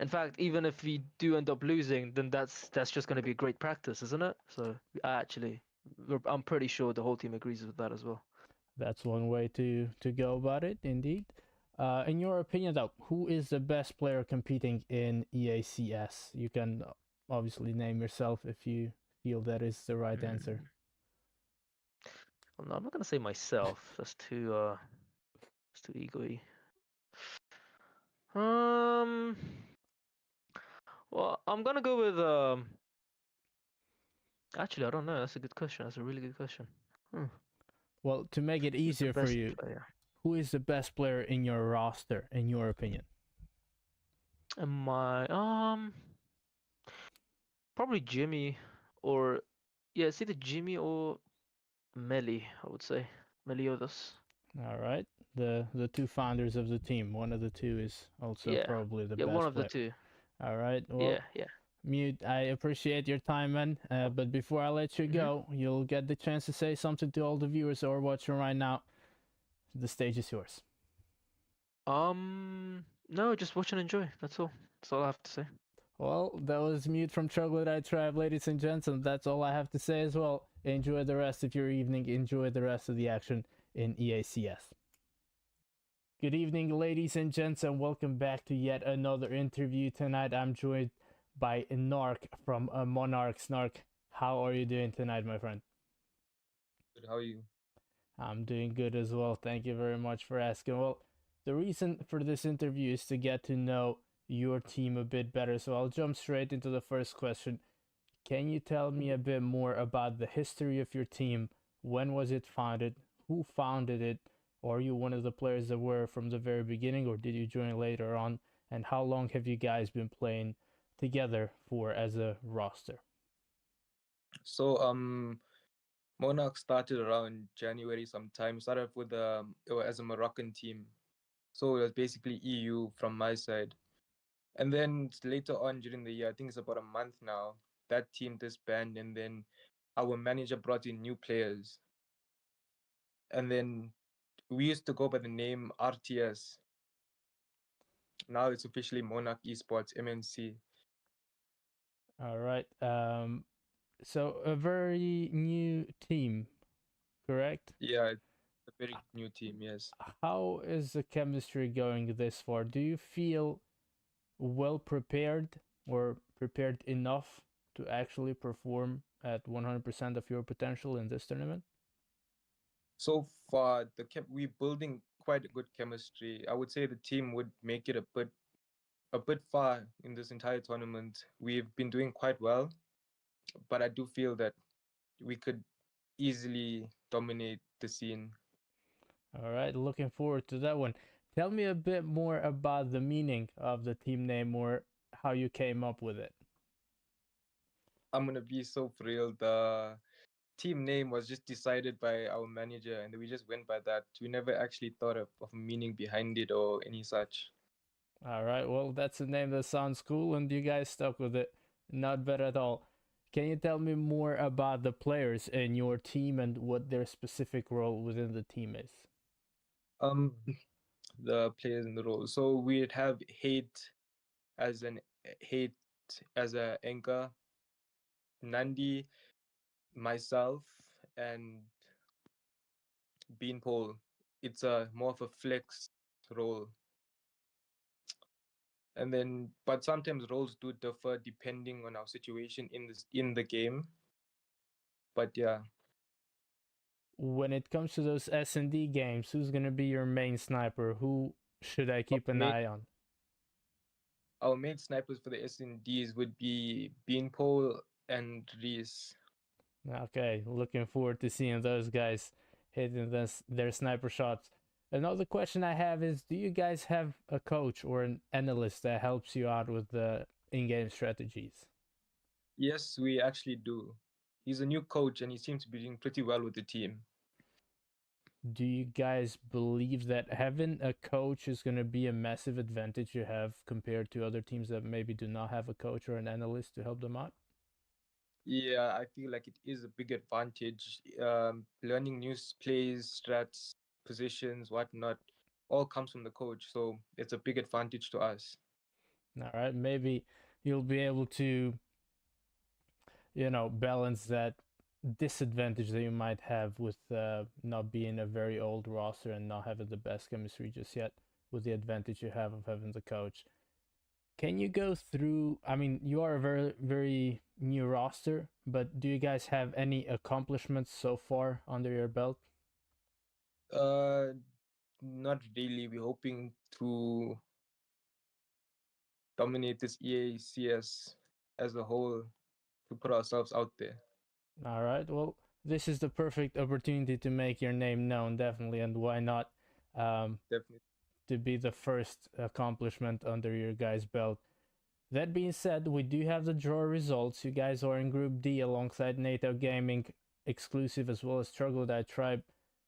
In fact, even if we do end up losing, then that's just going to be great practice, isn't it? So I'm pretty sure the whole team agrees with that as well. That's one way to go about it, indeed. In your opinion, though, who is the best player competing in EACS? You can obviously name yourself if you feel that is the right answer. Mm. Well, no, I'm not gonna say myself. That's too ego-y. Um, well, I'm gonna go with Actually, I don't know. That's a good question. That's a really good question. Hmm. Well, to make it Who's the easier for best you, player? who is the best player in your roster, in your opinion? Am I probably Jimmy or Yeah, it's either Jimmy or Melly, I would say. Meliodas. All right. The two founders of the team. One of the two is also Yeah. probably the Yeah, one best of the player. two. All right. Yeah, Well, yeah. Mute, I appreciate your time, man. But before I let you go, you'll get the chance to say something to all the viewers who are watching right now. The stage is yours. No, just watch and enjoy. That's all. That's all I have to say. Well, that was Mute from Troglodyte Tribe, ladies and gents, and that's all I have to say as well. Enjoy the rest of your evening. Enjoy the rest of the action in EACS. Good evening, ladies and gents, and welcome back to yet another interview. Tonight, I'm joined by Narc from Monarchs. Narc, how are you doing tonight, my friend? Good, how are you? I'm doing good as well. Thank you very much for asking. Well, the reason for this interview is to get to know your team a bit better. So I'll jump straight into the first question. Can you tell me a bit more about the history of your team? When was it founded? Who founded it? Are you one of the players that were from the very beginning, or did you join later on? And how long have you guys been playing together for as a roster? So, Monarch started around January sometime. Started off with it was as a Moroccan team, so it was basically EU from my side. And then later on during the year, I think it's about a month now, that team disbanded, and then our manager brought in new players. And then we used to go by the name RTS. Now it's officially Monarch Esports MNC. All right. So a very new team, correct? Yeah, it's a very new team. Yes. How is the chemistry going this far? Do you feel well prepared or prepared enough to actually perform at 100% of your potential in this tournament? So far, we're building quite a good chemistry. I would say the team would make it a bit far in this entire tournament. We've been doing quite well, but I do feel that we could easily dominate the scene. All right, looking forward to that one. Tell me a bit more about the meaning of the team name or how you came up with it. I'm gonna be so for real. The team name was just decided by our manager, and we just went by that. We never actually thought of a meaning behind it or any such. All right, well, that's a name that sounds cool, and you guys stuck with it. Not bad at all. Can you tell me more about the players in your team and what their specific role within the team is? Um, the players in the role. So we'd have Hate as a anchor, Nandi, myself, and Beanpole. It's a more of a flex role. And then, but sometimes roles do differ depending on our situation in the game. But yeah, When it comes to those S&D games, who's going to be your main sniper? Who should I keep an eye on? our main snipers for the S&Ds would be Beanpole and Reese. Okay, looking forward to seeing those guys hitting their sniper shots. Another question I have is, do you guys have a coach or an analyst that helps you out with the in-game strategies? Yes, we actually do. He's a new coach and he seems to be doing pretty well with the team. Do you guys believe that having a coach is going to be a massive advantage you have compared to other teams that maybe do not have a coach or an analyst to help them out? Yeah, I feel like it is a big advantage. Learning new plays, strats, positions, whatnot, all comes from the coach. So it's a big advantage to us. All right, maybe you'll be able to, balance that disadvantage that you might have with not being a very old roster and not having the best chemistry just yet, with the advantage you have of having the coach. Can you go through? I mean, you are a very, very new roster, but do you guys have any accomplishments so far under your belt? Not really. We're hoping to dominate this EACS as a whole, to put ourselves out there. All right. Well, this is the perfect opportunity to make your name known, definitely, and why not? Definitely. To be the first accomplishment under your guys' belt. That being said, we do have the draw results. You guys are in Group D alongside NATO Gaming exclusive as well as Troglodyte Tribe.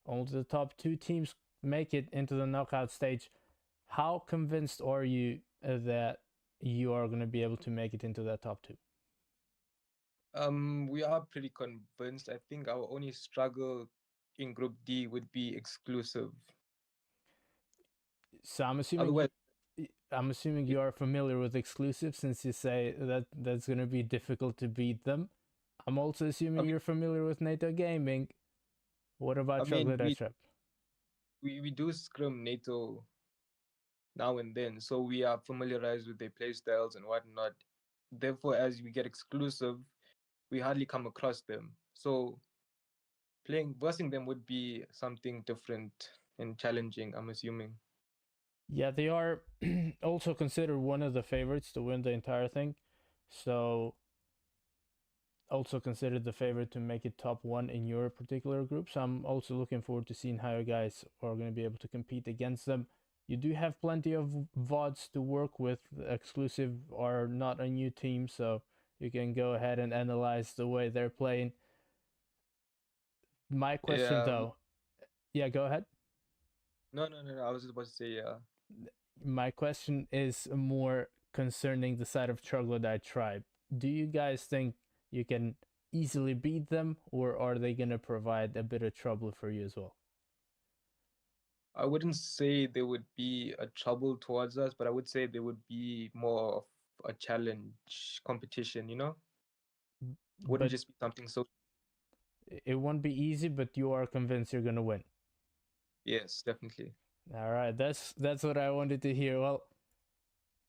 Only the top 2 teams make it into the knockout stage. How convinced are you that you are going to be able to make it into that top 2? We are pretty convinced. I think our only struggle in Group D would be exclusive. So I'm assuming Otherwise, you are familiar with exclusive, since you say that that's going to be difficult to beat them. I'm also assuming you're familiar with NATO Gaming. What about Troglodyte Tribe? We do scrim NATO now and then, so we are familiarized with their play styles and whatnot. Therefore, as we get exclusive, we hardly come across them. So versing them would be something different and challenging, I'm assuming. Yeah, they are also considered one of the favorites to win the entire thing. So also considered the favorite to make it top 1 in your particular group. So I'm also looking forward to seeing how you guys are going to be able to compete against them. You do have plenty of VODs to work with. Exclusive are not a new team, so you can go ahead and analyze the way they're playing. My question though, yeah, go ahead. No, I was just about to say, yeah. My question is more concerning the side of Troglodyte Tribe. Do you guys think you can easily beat them, or are they going to provide a bit of trouble for you as well? I wouldn't say they would be a trouble towards us, but I would say they would be more of a challenge competition, you know? Wouldn't just be something so. It won't be easy, but you are convinced you're going to win. Yes, definitely. All right, that's what I wanted to hear. Well,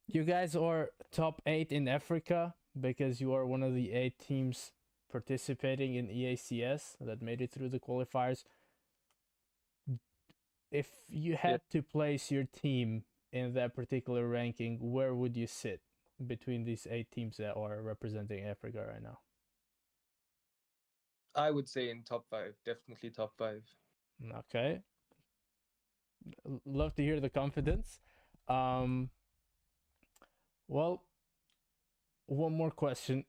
you guys are top 8 in Africa because you are one of the 8 teams participating in EACS that made it through the qualifiers. If you had to place your team in that particular ranking, where would you sit between these 8 teams that are representing Africa right now? I would say in top 5, definitely top 5. Okay. Love to hear the confidence. Well, one more question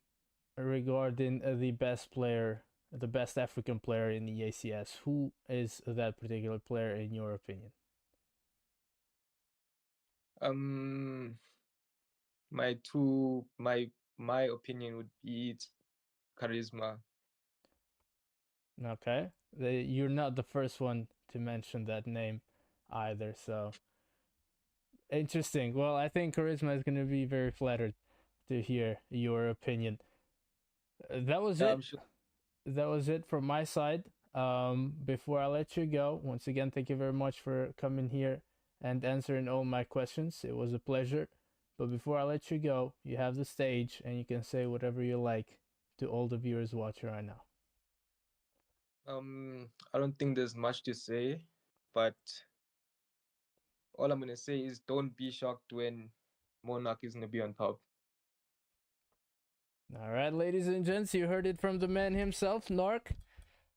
regarding the best player, the best African player in the EACS. Who is that particular player in your opinion? My opinion would be Charisma. Okay. You're not the first one to mention that name either, so interesting. Well, I think Charisma is going to be very flattered to hear your opinion. That was it. Sure. That was it from my side. Before I let you go, once again, thank you very much for coming here and answering all my questions. It was a pleasure. But before I let you go, you have the stage and you can say whatever you like to all the viewers watching right now. I don't think there's much to say, but all I'm gonna say is don't be shocked when Monarch is gonna be on top. All right, ladies and gents, you heard it from the man himself, Narc.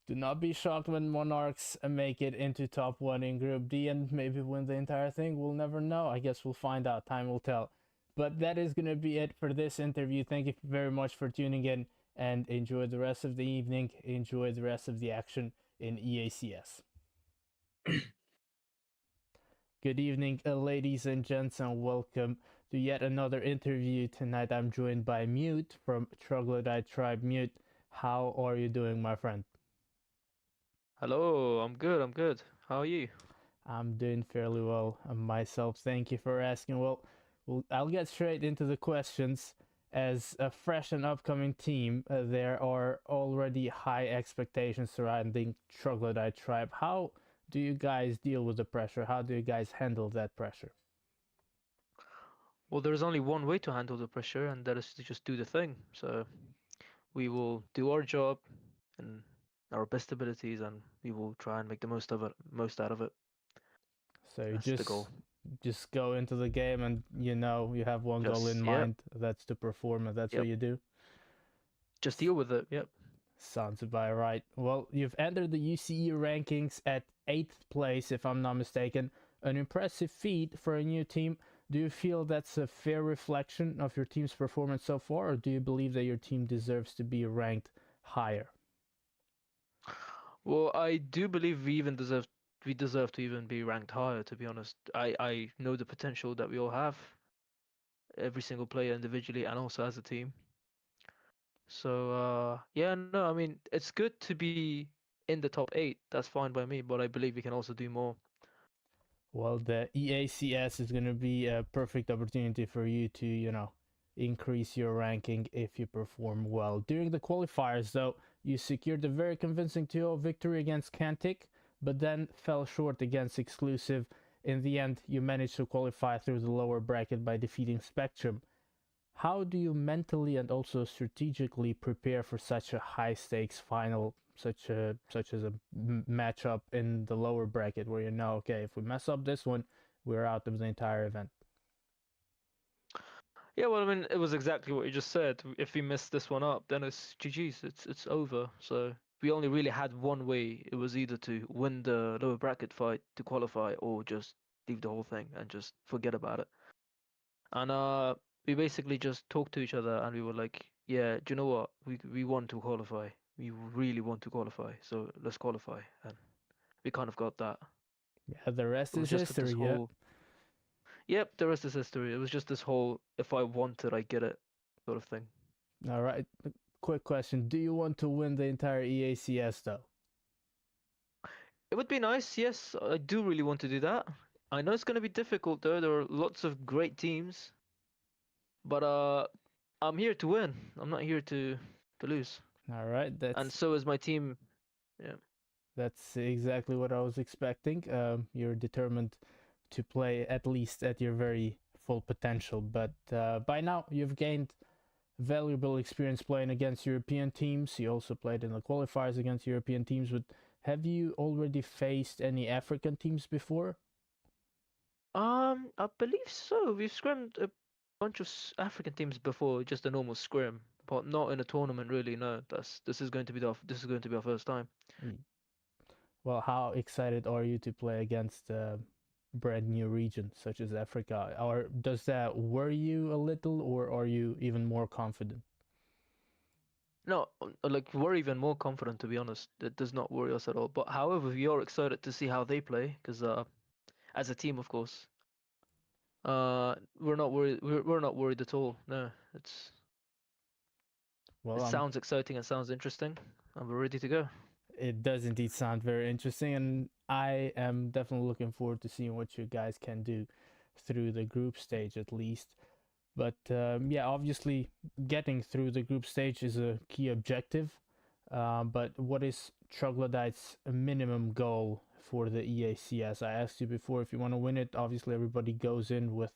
Do not be shocked when Monarchs make it into top 1 in Group D and maybe win the entire thing. We'll never know. I guess we'll find out. Time will tell. But that is going to be it for this interview. Thank you very much for tuning in and enjoy the rest of the evening. Enjoy the rest of the action in EACS. Good evening, ladies and gents, and welcome to yet another interview. Tonight I'm joined by Mute from Troglodyte Tribe. Mute, how are you doing, my friend? Hello, I'm good. How are you? I'm doing fairly well myself. Thank you for asking. Well, I'll get straight into the questions. As a fresh and upcoming team, there are already high expectations surrounding Troglodyte Tribe. How do you guys deal with the pressure? How do you guys handle that pressure? Well, there's only one way to handle the pressure, and that is to just do the thing. So we will do our job and our best abilities, and we will try and make the most out of it. So That's the goal. Just go into the game and you have one goal in mind. That's to perform, and that's what you do. Just deal with it. Yep. Sounds about right. Well, you've entered the UCE rankings at 8th place, if I'm not mistaken. An impressive feat for a new team. Do you feel that's a fair reflection of your team's performance so far, or do you believe that your team deserves to be ranked higher? Well, I do believe we deserve to even be ranked higher, to be honest. I know the potential that we all have, every single player individually and also as a team. So yeah, no, I mean it's good to be in the top 8. That's fine by me, but I believe we can also do more. Well, the EACS is going to be a perfect opportunity for you to, increase your ranking if you perform well. During the qualifiers, though, you secured a very convincing 2-0 victory against Cantic, but then fell short against Exclusive. In the end, you managed to qualify through the lower bracket by defeating Spectrum. How do you mentally and also strategically prepare for such a high stakes final, such as a matchup in the lower bracket where you know, okay, if we mess up this one, we're out of the entire event? Yeah, well, I mean, it was exactly what you just said. If we mess this one up, then it's GG's. It's over. So we only really had one way. It was either to win the lower bracket fight to qualify, or just leave the whole thing and just forget about it. And we basically just talked to each other, and we were like, yeah, do you know what? We want to qualify. We really want to qualify. So let's qualify, and we kind of got that. Yeah, the rest It was is just this history. Yeah. whole. Yep, the rest is history. It was just this whole, if I want it, I get it, sort of thing. All right. Quick question: do you want to win the entire EACS though? It would be nice, yes. I do really want to do that. I know it's going to be difficult though. There are lots of great teams, but I'm here to win. I'm not here to lose. All right. And so is my team. Yeah. That's exactly what I was expecting. You're determined to play at least at your very full potential, but by now you've gained valuable experience playing against European teams. You also played in the qualifiers against European teams, but have you already faced any African teams before? I believe so. We've scrimmed a bunch of African teams before, just a normal scrim, but not in a tournament really. No, this is going to be our first time. Well, how excited are you to play against a brand new region such as Africa? Or does that worry you a little, or are you even more confident? No, like we're even more confident to be honest. It does not worry us at all. But however, we are excited to see how they play, because as a team, of course, we're not worried. We're not worried at all. No, Well, it sounds exciting and sounds interesting, and we're ready to go. it does indeed sound very interesting, and I am definitely looking forward to seeing what you guys can do through the group stage at least. But yeah, obviously, getting through the group stage is a key objective. But what is Troglodyte's minimum goal for the EACS? I asked you before if you want to win it. Obviously, everybody goes in with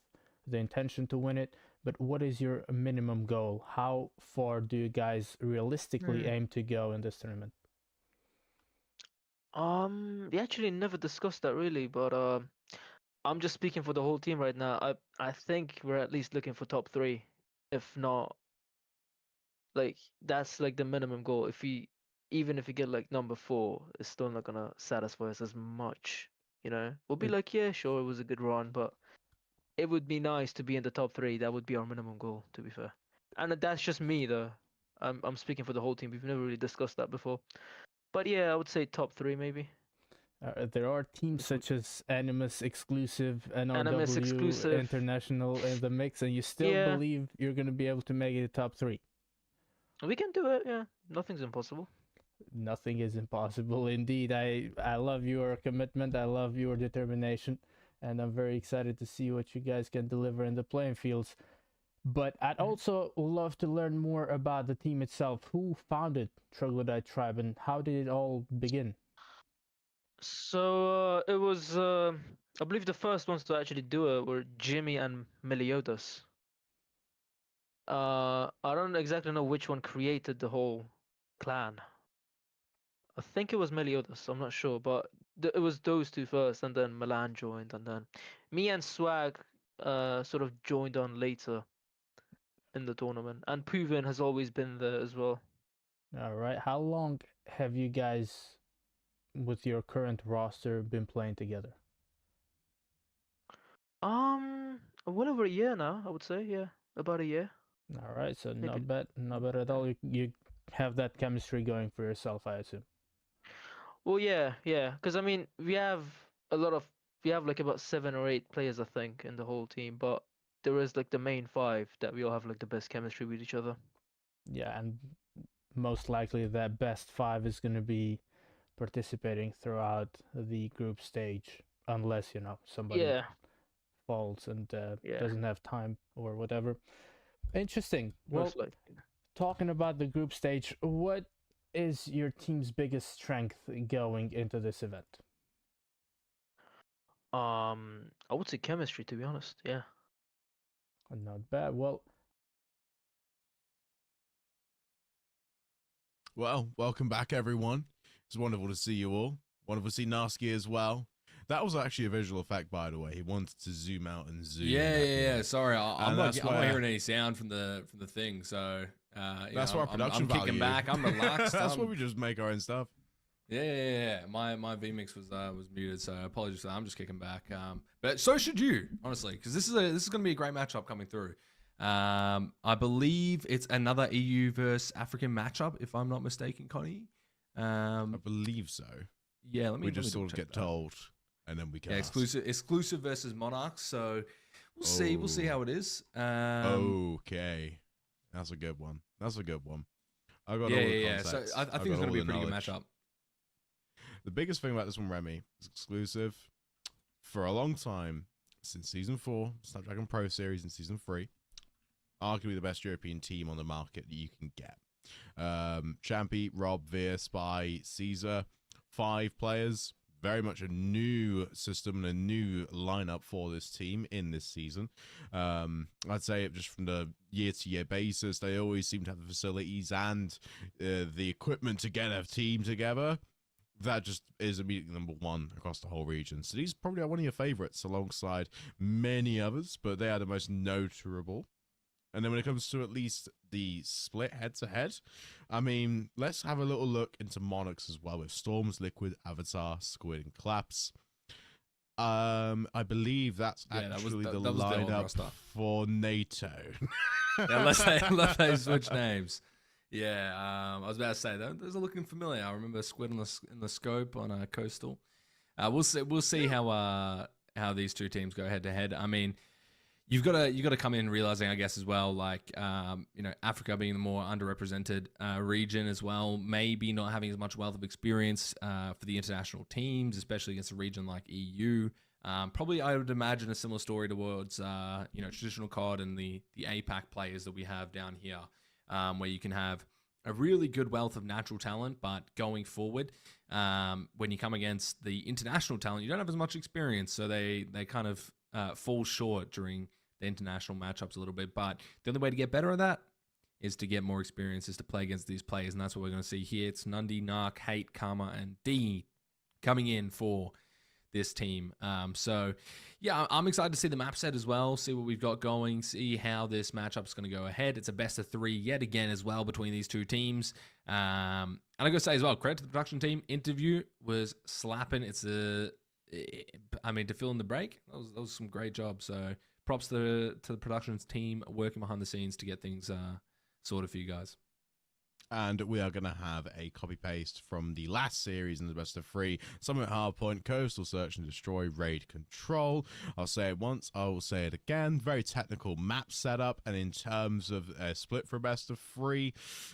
the intention to win it. But what is your minimum goal? How far do you guys realistically aim to go in this tournament? We actually never discussed that really, but I'm just speaking for the whole team right now. I think we're at least looking for top 3, if not, like that's like the minimum goal. Even if we get like number 4, it's still not gonna satisfy us as much. We'll be It, like, yeah, sure, it was a good run, but it would be nice to be in the top 3. That would be our minimum goal, to be fair. And that's just me though. I'm speaking for the whole team. We've never really discussed that before. But yeah, I would say top 3 maybe. there are teams If we, such as Animus Exclusive, NMS NRW, exclusive. International in the mix, and you still Yeah, believe you're going to be able to make it top 3. we can do it. Yeah, nothing's impossible. Nothing is impossible indeed. I love your commitment, I love your determination, and I'm very excited to see what you guys can deliver in the playing fields. But I'd also love to learn more about the team itself. Who founded Troglodyte Tribe and how did it all begin? So it was, I believe the first ones to actually do it were Jimmy and Meliodas. I don't exactly know which one created the whole clan. I think it was Meliodas, I'm not sure, but it was those two first, and then Milan joined, and then me and Swag sort of joined on later in the tournament, and Puvin has always been there as well. All right. How long have you guys, with your current roster, been playing together? A win over a year now, I would say. Yeah, about a year. All right, so Maybe. not bad at all. You have that chemistry going for yourself, I assume. Well, yeah, yeah. Because I mean, we have like about 7 or 8 players, I think, in the whole team. But there is like the main 5 that we all have like the best chemistry with each other. Yeah, and most likely that best 5 is going to be participating throughout the group stage, unless somebody Yeah, falls and yeah. doesn't have time or whatever. Interesting. Well, Most likely. talking about the group stage, what is your team's biggest strength going into this event? I would say chemistry, to be honest. Yeah. Not bad. Well, Well, welcome back, everyone. It's wonderful to see you all. Wonderful to see Narski as well. That was actually a visual effect, by the way. He wanted to zoom out and zoom. Yeah. Sorry, I'm not where- hearing any sound from the thing. So That's why our production I'm kicking value. back. I'm relaxed. That's why we just make our own stuff. Yeah. My vmix was muted, so apologies for that. I'm just kicking back. But so should you, honestly, because this is going to be a great matchup coming through. I believe it's another EU versus African matchup, if I'm not mistaken, Connie. I believe so. Yeah, We just sort of get told, and then we can. Yeah, exclusive versus Monarchs. So we'll see. We'll see how it is. Okay, that's a good one. I got all the yeah. So context. I think it's going to be a pretty good knowledge. matchup. The biggest thing about this one, Remy, is exclusive for a long time since Season 4, Snapdragon Pro Series in Season 3. Arguably the best European team on the market that you can get. Champy, Rob, Veer, Spy, Caesar, 5 players. Very much a new system and a new lineup for this team in this season. I'd say just from the year-to-year basis, they always seem to have the facilities and the equipment to get a team together. That just is immediately number 1 across the whole region. So these probably are one of your favorites alongside many others, but they are the most notable. And then when it comes to at least the split head-to-head, I mean, let's have a little look into Monarchs as well with Storms, Liquid, Avatar, Squid, and Claps. I believe that's actually the lineup for NATO. Unless they switch names. Yeah, I was about to say that. Those are looking familiar. I remember Squid in the scope on Coastal. We'll see how these two teams go head to head. I mean, you've got to come in realizing, I guess, as well, like Africa being the more underrepresented region as well, maybe not having as much wealth of experience for the international teams, especially against a region like EU. Probably, I would imagine a similar story towards traditional COD and the APAC players that we have down here, where you can have a really good wealth of natural talent, but going forward, when you come against the international talent, you don't have as much experience, so they kind of fall short during the international matchups a little bit. But the only way to get better at that is to get more experience, is to play against these players, and that's what we're going to see here. It's Nundi, Narc, Hate, Karma, and D coming in for this team. So yeah, I'm excited to see the map set as well, see what we've got going, see how this matchup is going to go ahead. It's a best of 3 yet again as well between these two teams. And I gotta say as well, credit to the production team. Interview was slapping. To fill in the break, that was some great job. So props to the productions team working behind the scenes to get things sorted for you guys. And we are going to have a copy-paste from the last series in the best of 3. Summit, Hardpoint, Coastal, Search and Destroy, Raid, Control. I'll say it once, I will say it again. Very technical map setup. And in terms of a split for best of 3,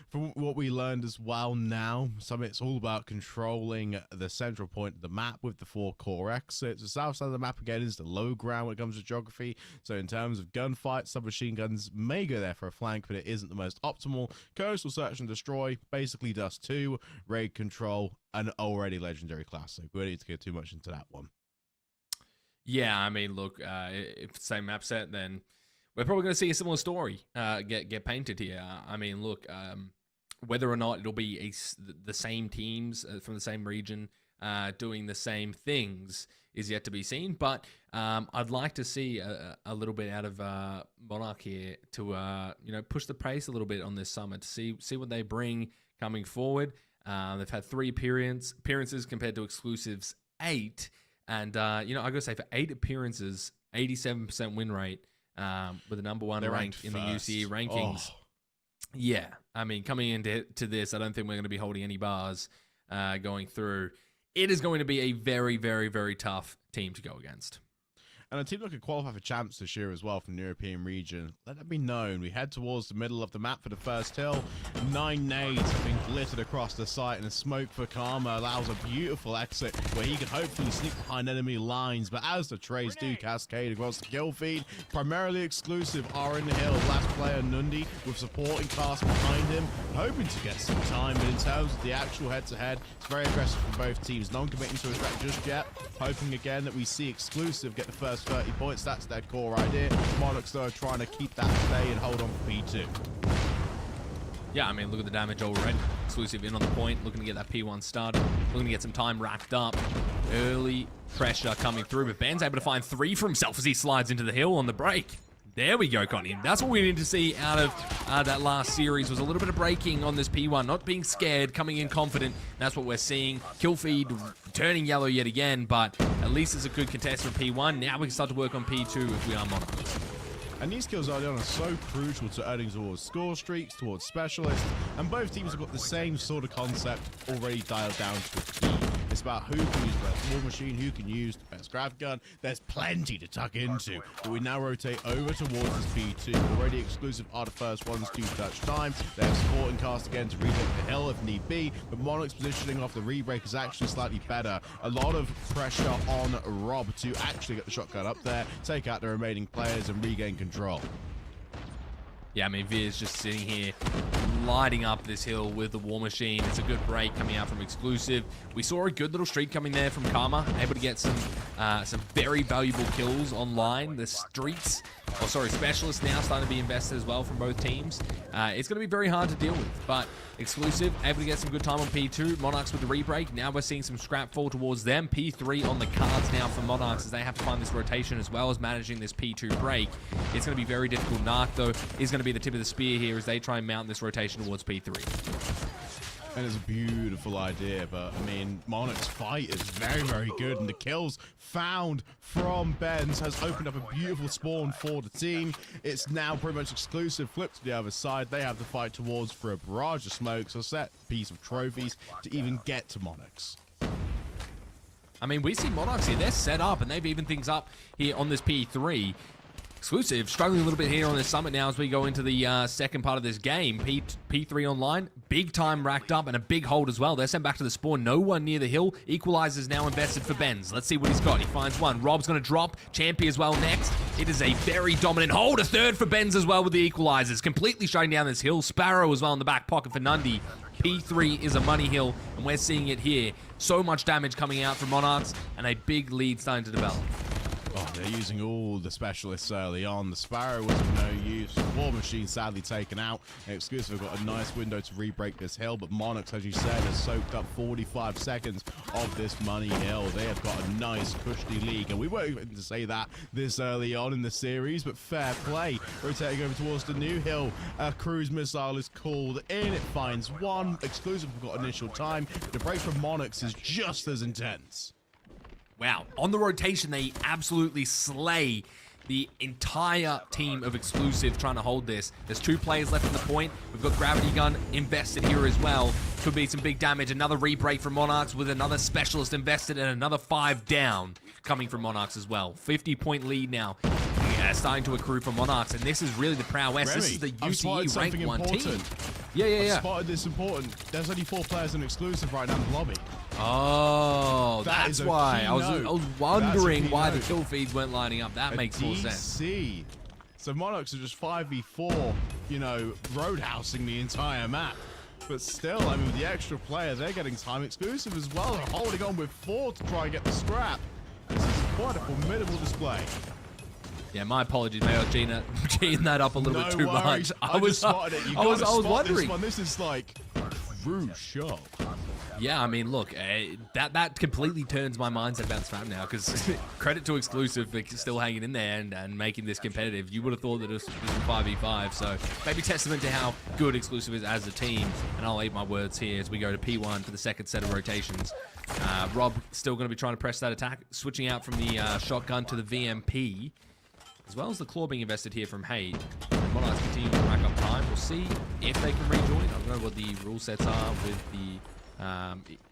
from what we learned as well now, Summit's all about controlling the central point of the map with the 4 core exits. The south side of the map, again, is the low ground when it comes to geography. So in terms of gunfights, submachine guns may go there for a flank, but it isn't the most optimal. Coastal, Search and Destroy basically does 2, Raid, Control, an already legendary classic. We don't need to get too much into that one. Yeah, I mean, look, if it's the same map set, then we're probably going to see a similar story get painted here. I mean, look, whether or not it'll be the same teams from the same region doing the same things is yet to be seen. But I'd like to see a little bit out of Monarch here to push the pace a little bit on this summit, to see what they bring coming forward. They've had 3 appearances compared to Exclusive's 8. And, I gotta say, for 8 appearances, 87% win rate with the number 1 They're rank in the UCE rankings. Oh. Yeah, I mean, coming into this, I don't think we're going to be holding any bars going through. It is going to be a very, very, very tough team to go against. And a team that could qualify for champs this year as well from the European region. Let that be known. We head towards the middle of the map for the first hill. 9 nades have been glittered across the site, and a smoke for Karma allows a beautiful exit where he can hopefully sneak behind enemy lines. But as the trades do cascade across the kill feed, primarily exclusive are in the hill. Last player Nundi with supporting cast behind him, hoping to get some time. But in terms of the actual head-to-head, it's very aggressive from both teams. Non-committing to a threat just yet. Hoping again that we see exclusive get the first 30 points. That's their core idea. Monarchs, though, are trying to keep that stay and hold on for P2. Yeah, I mean, look at the damage already. Exclusive in on the point, looking to get that P1 started, looking to get some time racked up. Early pressure coming through, but Ben's able to find 3 for himself as he slides into the hill on the break. There we go, Connie. That's what we need to see out of that last series, was a little bit of breaking on this P1, not being scared, coming in confident. That's what we're seeing. Kill feed turning yellow yet again, but at least it's a good contest for P1. Now we can start to work on P2 if we are Monarchs. And these kills early on are so crucial to earning towards score streaks, towards specialists, and both teams have got the same sort of concept already dialed down to a key. It's about who can use the best war machine, who can use the best grab gun. There's plenty to tuck into, but we now rotate over towards this P2. Already exclusive are the first ones to touch time. They have supporting cast again to retake the hill if need be, but Monarch's positioning off the rebreak is actually slightly better. A lot of pressure on Rob to actually get the shotgun up there, take out the remaining players and regain control. Yeah, I mean, Veer's just sitting here lighting up this hill with the war machine. It's a good break coming out from exclusive. We saw a good little streak coming there from Karma, able to get some very valuable kills online. The streaks, specialists now starting to be invested as well from both teams. It's going to be very hard to deal with, but exclusive, able to get some good time on P2. Monarchs with the rebreak. Now we're seeing some scrap fall towards them. P3 on the cards now for Monarchs as they have to find this rotation as well as managing this P2 break. It's going to be very difficult. Narc, though, is going to be the tip of the spear here as they try and mount this rotation towards P3. And it's a beautiful idea, but I mean, Monarch's fight is very, very good, and the kills found from Benz has opened up a beautiful spawn for the team. It's now pretty much exclusive. Flip to the other side. They have to fight towards for a barrage of smokes, a set piece of trophies to even get to Monarchs. I mean, we see Monarchs here. They're set up, and they've evened things up here on this P3. Exclusive, struggling a little bit here on this summit now as we go into the second part of this game. P3 online, big time racked up and a big hold as well. They're sent back to the spawn, no one near the hill. Equalizer's now invested for Benz. Let's see what he's got. He finds one. Rob's going to drop. Champy as well next. It is a very dominant hold. A third for Benz as well with the equalizers. Completely shutting down this hill. Sparrow as well in the back pocket for Nundi. P3 is a money hill, and we're seeing it here. So much damage coming out from Monarchs, and a big lead starting to develop. Oh, they're using all the specialists early on. The Sparrow was of no use. War Machine sadly taken out. Exclusive got a nice window to re-break this hill, but Monarchs, as you said, has soaked up 45 seconds of this money hill. They have got a nice cushy lead, and we weren't even to say that this early on in the series, but fair play. Rotating over towards the new hill. A cruise missile is called in. It finds one. Exclusive have got initial time. The break from Monarchs is just as intense. Wow, on the rotation, they absolutely slay the entire team of exclusive trying to hold this. There's 2 players left at the point. We've got Gravity Gun invested here as well. Could be some big damage. Another rebreak from Monarchs with another specialist invested and another 5 down coming from Monarchs as well. 50-point lead now. Yeah, starting to accrue for Monarchs, and this is really the prowess. Remy, this is the I've spotted UCE rank 1 important. team. Yeah. I've spotted this important. There's only 4 players in exclusive right now in the lobby. Oh, that's why. I was wondering why the note. kill feeds weren't lining up. That makes more sense. DC. So Monarchs are just 5v4, roadhousing the entire map. But still, I mean, with the extra player, they're getting time exclusive as well. They're holding on with 4 to try and get the scrap. This is quite a formidable display. Yeah, my apologies, mate. I was geeing that up a little bit too worries. much. I just spotted it. You I was spot wondering. this one. This is like crucial. Yeah, I mean, look, that completely turns my mindset about this map now, because credit to Exclusive for still hanging in there and making this competitive. You would have thought that it was 5v5, so maybe testament to how good Exclusive is as a team, and I'll eat my words here as we go to P1 for the second set of rotations. Rob still going to be trying to press that attack, switching out from the shotgun to the VMP, as well as the claw being invested here from Hate. Monarchs continue to rack up time. We'll see if they can rejoin. I don't know what the rule sets are with the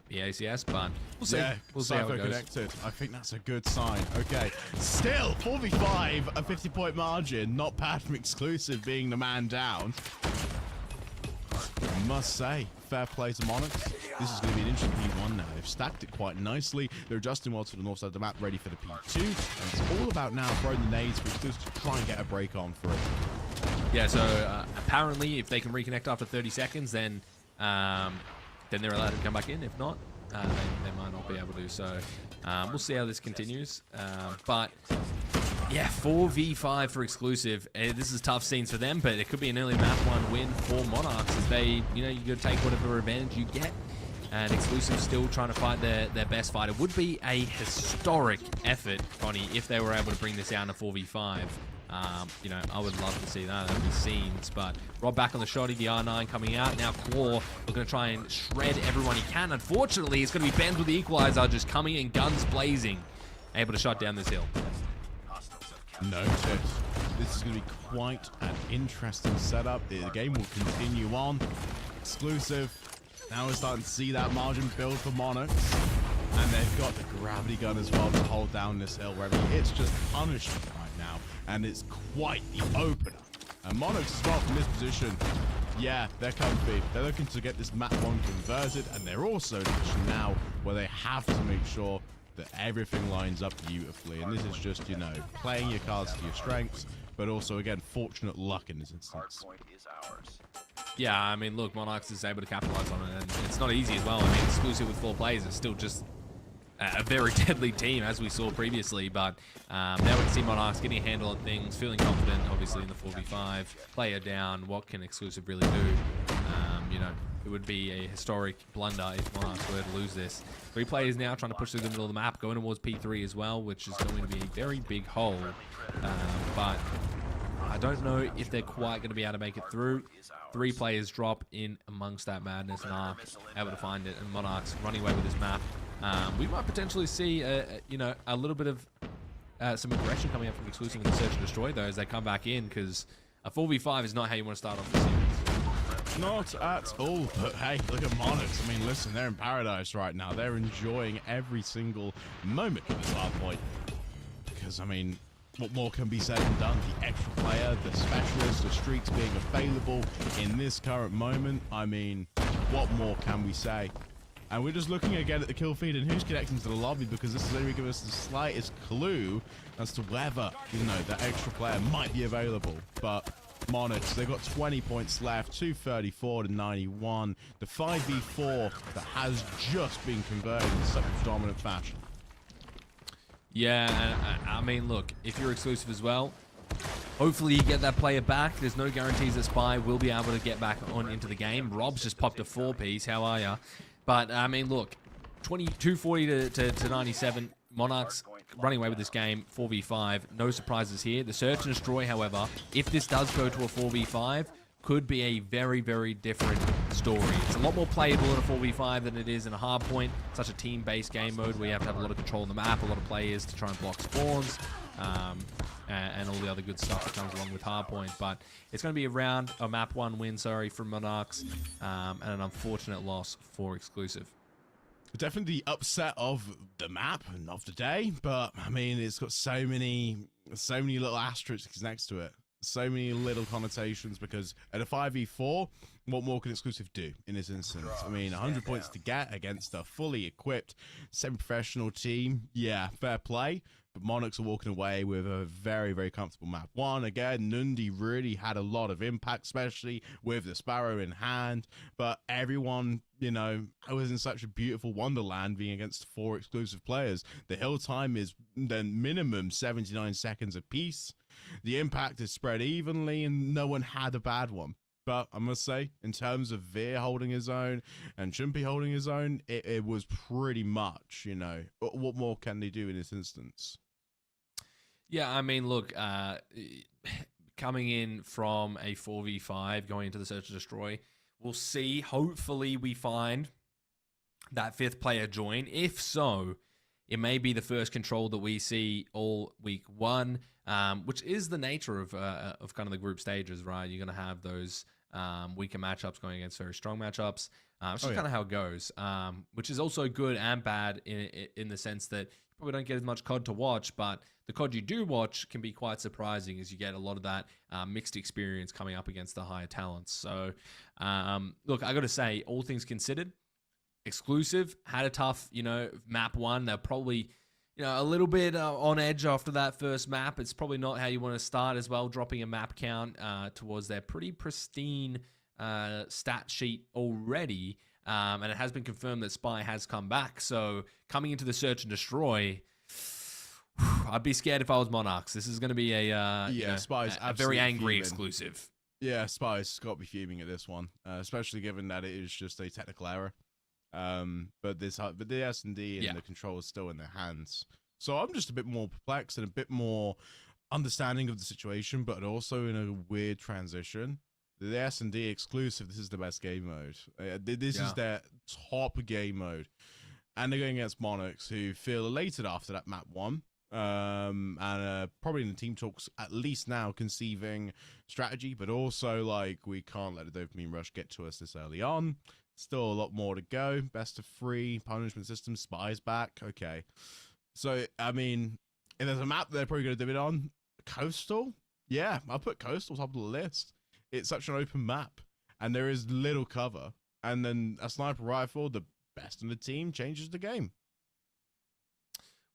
EACS, but we'll see. Yeah, we'll see how it goes. connected. I think that's a good sign. Okay, still 4v5, a 50-point margin. Not bad from Exclusive being the man down. I must say, fair play to Monarchs. This is going to be an interesting P1 now. They've stacked it quite nicely. They're adjusting well to the north side of the map, ready for the P2. And it's all about now throwing the nades for Exclusive to try and get a break on for it. Yeah, so apparently if they can reconnect after 30 seconds, then they're allowed to come back in. If not, they might not be able to. So we'll see how this continues. But yeah, 4v5 for Exclusive. This is tough scenes for them, but it could be an early map 1 win for Monarchs as they, you got to take whatever advantage you get. And Exclusive still trying to fight their best fight. It would be a historic effort, Connie, if they were able to bring this down to 4v5. I would love to see that. That'd be scenes. But Rob back on the shotty, the R9 coming out. Now Claw looking to try and shred everyone he can. Unfortunately, it's going to be Benz with the equalizer just coming in, guns blazing, able to shut down this hill. Noted. This is going to be quite an interesting setup. The game will continue on. Exclusive. Now we're starting to see that margin build for Monarchs. And they've got the gravity gun as well to hold down this hill where it's just punishment right now. And it's quite the opener. And Monarchs as well from this position. Yeah, they're comfy. They're looking to get this map 1 converted. And they're also in a position now where they have to make sure that everything lines up beautifully. And this is just, playing your cards to your strengths. But also, again, fortunate luck in this instance. Yeah, I mean, look, Monarchs is able to capitalize on it, and it's not easy as well. I mean, Exclusive with 4 players is still just a very deadly team, as we saw previously, but now we can see Monarchs getting a handle on things, feeling confident, obviously, in the 4v5. Player down, what can Exclusive really do? It would be a historic blunder if Monarchs were to lose this. 3 players now trying to push through the middle of the map, going towards P3 as well, which is going to be a very big hole, but I don't know if they're quite going to be able to make it through. 3 players drop in amongst that madness, Narc able to find it, and Monarchs running away with this map. We might potentially see, a little bit of some aggression coming up from Exclusive in the Search and Destroy, though, as they come back in, because a 4v5 is not how you want to start off the series. Not at all, but hey, look at Monarchs. I mean, listen, they're in paradise right now. They're enjoying every single moment of this Hardpoint. Because, I mean, what more can be said and done? The extra player, the specialist, the streaks being available in this current moment. I mean, what more can we say? And we're just looking again at the kill feed and who's connecting to the lobby, because this is only giving us the slightest clue as to whether, that extra player might be available. But Monarchs, they've got 20 points left, 234 to 91. The 5v4 that has just been converted in such a dominant fashion. Yeah, I mean, look, if you're Exclusive as well, hopefully you get that player back. There's no guarantees that Spy will be able to get back on into the game. Rob's just popped a 4-piece. How are ya? But, I mean, look, 240 to 97. Monarchs running away with this game, 4v5. No surprises here. The Search and Destroy, however, if this does go to a 4v5, could be a very, very different story. It's a lot more playable in a 4v5 than it is in a Hardpoint. Such a team-based game mode where you have to have a lot of control on the map, a lot of players to try and block spawns, and all the other good stuff that comes along with Hardpoint. But it's going to be a map 1 win, from Monarchs, and an unfortunate loss for Exclusive. Definitely the upset of the map and of the day, but I mean, it's got so many little asterisks next to it. So many little connotations, because at a 5v4, what more can Exclusive do in this instance? I mean, 100 points to get against a fully equipped, semi-professional team. Yeah, fair play. But Monarchs are walking away with a very, very comfortable map 1. Again, Nundi really had a lot of impact, especially with the Sparrow in hand. But everyone, was in such a beautiful wonderland being against 4 Exclusive players. The hill time is then minimum 79 seconds apiece. The impact is spread evenly, and no one had a bad one. But I must say, in terms of Veer holding his own and Chumpy holding his own, it was pretty much, you know, what more can they do in this instance? Yeah, I mean, look, coming in from a 4v5, going into the Search and Destroy, we'll see. Hopefully we find that 5th player join. If so, it may be the first control that we see all week 1, which is the nature of kind of the group stages, right? You're going to have those weaker matchups going against very strong matchups. It's just kind of how it goes, which is also good and bad in the sense that you probably don't get as much COD to watch, but the COD you do watch can be quite surprising as you get a lot of that mixed experience coming up against the higher talents. So, look, I got to say, all things considered, Exclusive had a tough, you know, map 1. They're probably, you know, a little bit on edge after that first map. It's probably not how you want to start as well, dropping a map count towards their pretty pristine stat sheet already. And it has been confirmed that Spy has come back. So coming into the Search and Destroy, I'd be scared if I was Monarchs. This is going to be Spy's a very angry fuming. Exclusive. Yeah, Spy's got to be fuming at this one, especially given that it is just a technical error. But the S&D and the control is still in their hands. So I'm just a bit more perplexed and a bit more understanding of the situation, but also in a weird transition. The S&D exclusive, this is the best game mode. This is their top game mode. And they're going against Monarchs, who feel elated after that map 1. And probably in the team talks, at least now, conceiving strategy, but also, like, we can't let the dopamine rush get to us this early on. Still a lot more to go. Best of 3, punishment system, Spies back. Okay. So, I mean, if there's a map they're probably going to do it on, Coastal? Yeah, I'll put Coastal top of the list. It's such an open map, and there is little cover. And then a sniper rifle, the best in the team, changes the game.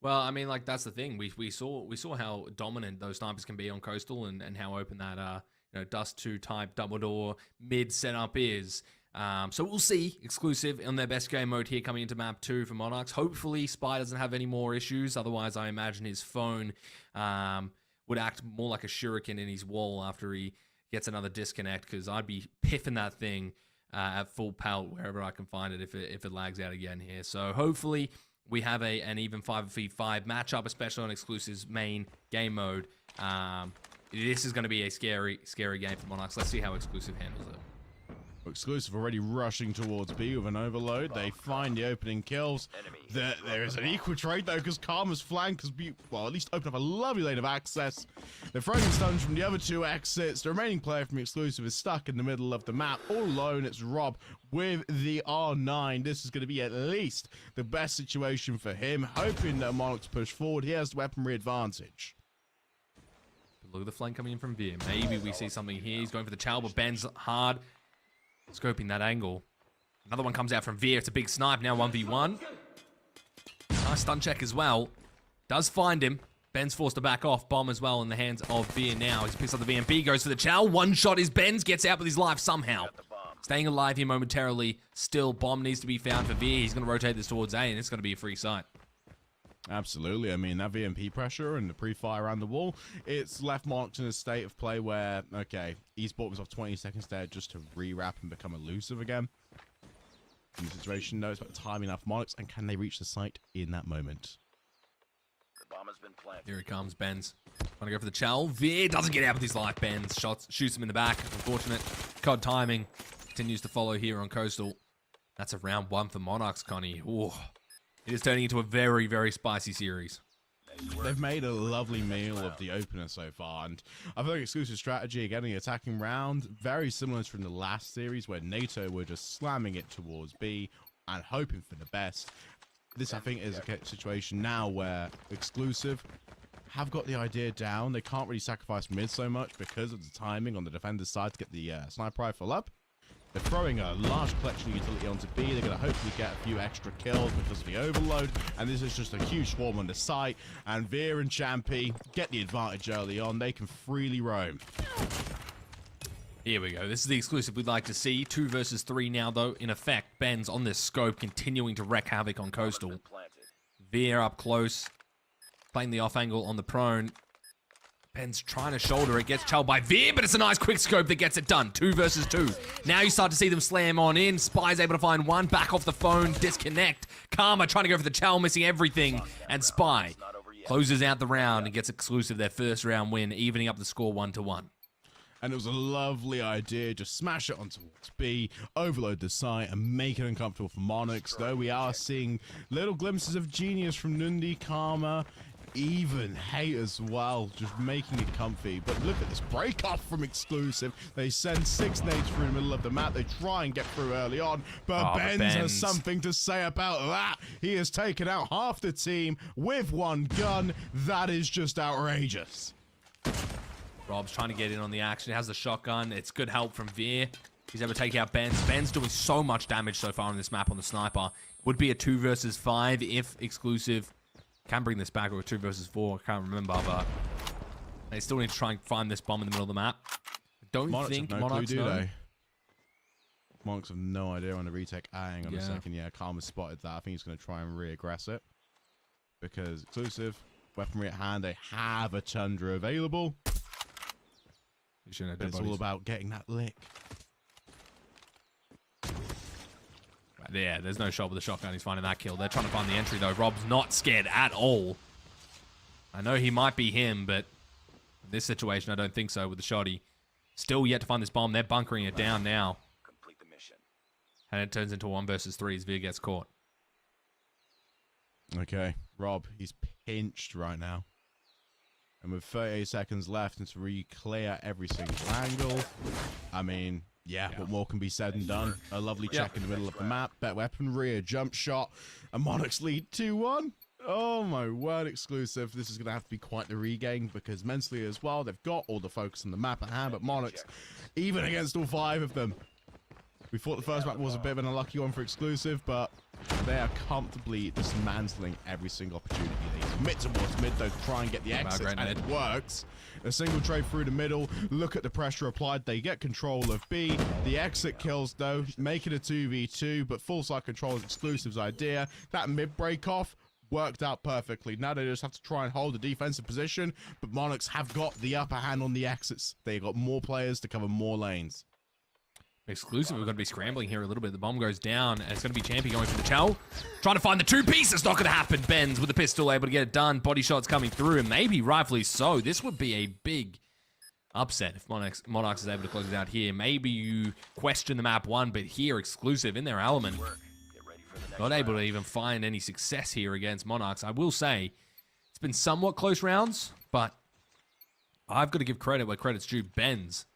Well, I mean, like, that's the thing. We saw how dominant those snipers can be on Coastal and how open that Dust 2 type double door mid setup is. So we'll see. Exclusive on their best game mode here coming into map 2 for Monarchs. Hopefully Spy doesn't have any more issues. Otherwise, I imagine his phone would act more like a shuriken in his wall after he gets another disconnect, because I'd be piffing that thing at full pelt wherever I can find it if it lags out again here. So hopefully we have an even 5v5 matchup, especially on Exclusive's main game mode. This is going to be a scary game for Monarchs. Let's see how Exclusive handles it. Exclusive already rushing towards B with an overload. They find the opening kills. There is an equal trade though, because Karma's flank has at least opened up a lovely lane of access. They're throwing stuns from the other 2 exits. The remaining player from Exclusive is stuck in the middle of the map all alone. It's Rob with the R9. This is going to be at least the best situation for him, hoping that Monarchs push forward. He has the weaponry advantage. Look at the flank coming in from Veer. Maybe we see something here. He's going for the chow, but Ben's hard. Scoping that angle. Another one comes out from Veer. It's a big snipe now, 1v1. Nice stun check as well. Does find him. Ben's forced to back off. Bomb as well in the hands of Veer now. He picks up the VMP, goes for the chow. One shot is Ben's. Gets out with his life somehow. Staying alive here momentarily. Still, bomb needs to be found for Veer. He's going to rotate this towards A, and it's going to be a free site. Absolutely. I mean, that VMP pressure and the pre-fire around the wall, it's left Monarchs in a state of play where, okay, Esports was off 20 seconds there just to re-wrap and become elusive again. In the situation, though, it's about timing enough Monarchs, and can they reach the site in that moment? The bomb has been planted. Here he comes, Benz. Trying to go for the chow. Veer doesn't get out with his life. Benz shoots him in the back. Unfortunate. COD timing continues to follow here on Coastal. That's a round 1 for Monarchs, Connie. Ooh. It is turning into a very, very spicy series. They've made a lovely meal of the opener so far, and I feel like Exclusive strategy, getting the attacking round, very similar from the last series where NATO were just slamming it towards B and hoping for the best. This, I think, is a situation now where Exclusive have got the idea down. They can't really sacrifice mid so much because of the timing on the defender's side to get the sniper rifle up. They're throwing a large collection of utility onto B. They're going to hopefully get a few extra kills because of the overload. And this is just a huge swarm on the site. And Veer and Champy get the advantage early on. They can freely roam. Here we go. This is the exclusive we'd like to see. 2 versus 3 now, though. In effect, Ben's on this scope, continuing to wreak havoc on Coastal. Veer up close. Playing the off angle on the prone. Ben's trying to shoulder it, gets chelled by Veer, but it's a nice quick scope that gets it done. 2 versus 2. Now you start to see them slam on in. Spy's able to find one, back off the phone, disconnect. Karma trying to go for the chell, missing everything. And Spy closes out the round and gets exclusive their first round win, evening up the score 1-1. And it was a lovely idea. Just smash it on towards B, overload the site, and make it uncomfortable for Monarchs. Though we are seeing little glimpses of genius from Nundi, Karma, even Hate as well, just making it comfy. But look at this break off from exclusive. They send 6 nades through the middle of the map. They try and get through early on, but Benz has something to say about that. He has taken out half the team with 1 gun. That is just outrageous. Rob's trying to get in on the action. Has the shotgun. It's good help from Veer. He's able to take out Benz. Benz doing so much damage so far on this map on the sniper. Would be a 2 versus 5 if exclusive can bring this back, or a 2 versus 4. I can't remember, but they still need to try and find this bomb in the middle of the map. I don't think Monarchs know. Monarchs have no idea on the retake. Hang on a second. Yeah, Karma spotted that. I think he's going to try and re-aggress it. Because exclusive, weaponry at hand, they have a Tundra available. But it's all about getting that lick. Yeah, there's no shot with the shotgun. He's finding that kill. They're trying to find the entry, though. Rob's not scared at all. I know he might be him, but in this situation, I don't think so with the shotty. Still yet to find this bomb. They're bunkering it down now. Complete the mission. And it turns into a 1 versus 3 as Veer gets caught. Okay, Rob, he's pinched right now. And with 38 seconds left and to re-clear every single angle, I mean, yeah, what more can be said and done? A lovely check in the middle of the map, bet weaponry, a jump shot, and Monarchs lead 2-1. Oh my word, exclusive. This is going to have to be quite the regain because mentally as well, they've got all the focus on the map at hand, but Monarchs, even against all 5 of them, we thought the first map was a bit of an unlucky one for exclusive, but they are comfortably dismantling every single opportunity. They submit towards mid, though, to try and get the exit, and it works. A single trade through the middle. Look at the pressure applied. They get control of B. The exit kills, though, make it a 2v2, but full side control is exclusive's idea. That mid break off worked out perfectly. Now they just have to try and hold a defensive position, but Monarchs have got the upper hand on the exits. They've got more players to cover more lanes. Exclusive, we're going to be scrambling here a little bit. The bomb goes down, and it's going to be Champion going for the chow. Trying to find the 2 pieces. Not going to happen. Benz with the pistol, able to get it done. Body shots coming through, and maybe rightfully so. This would be a big upset if Monarchs is able to close it out here. Maybe you question the map 1, but here, exclusive in their element. Not able to even find any success here against Monarchs. I will say, it's been somewhat close rounds, but I've got to give credit where credit's due. Benz,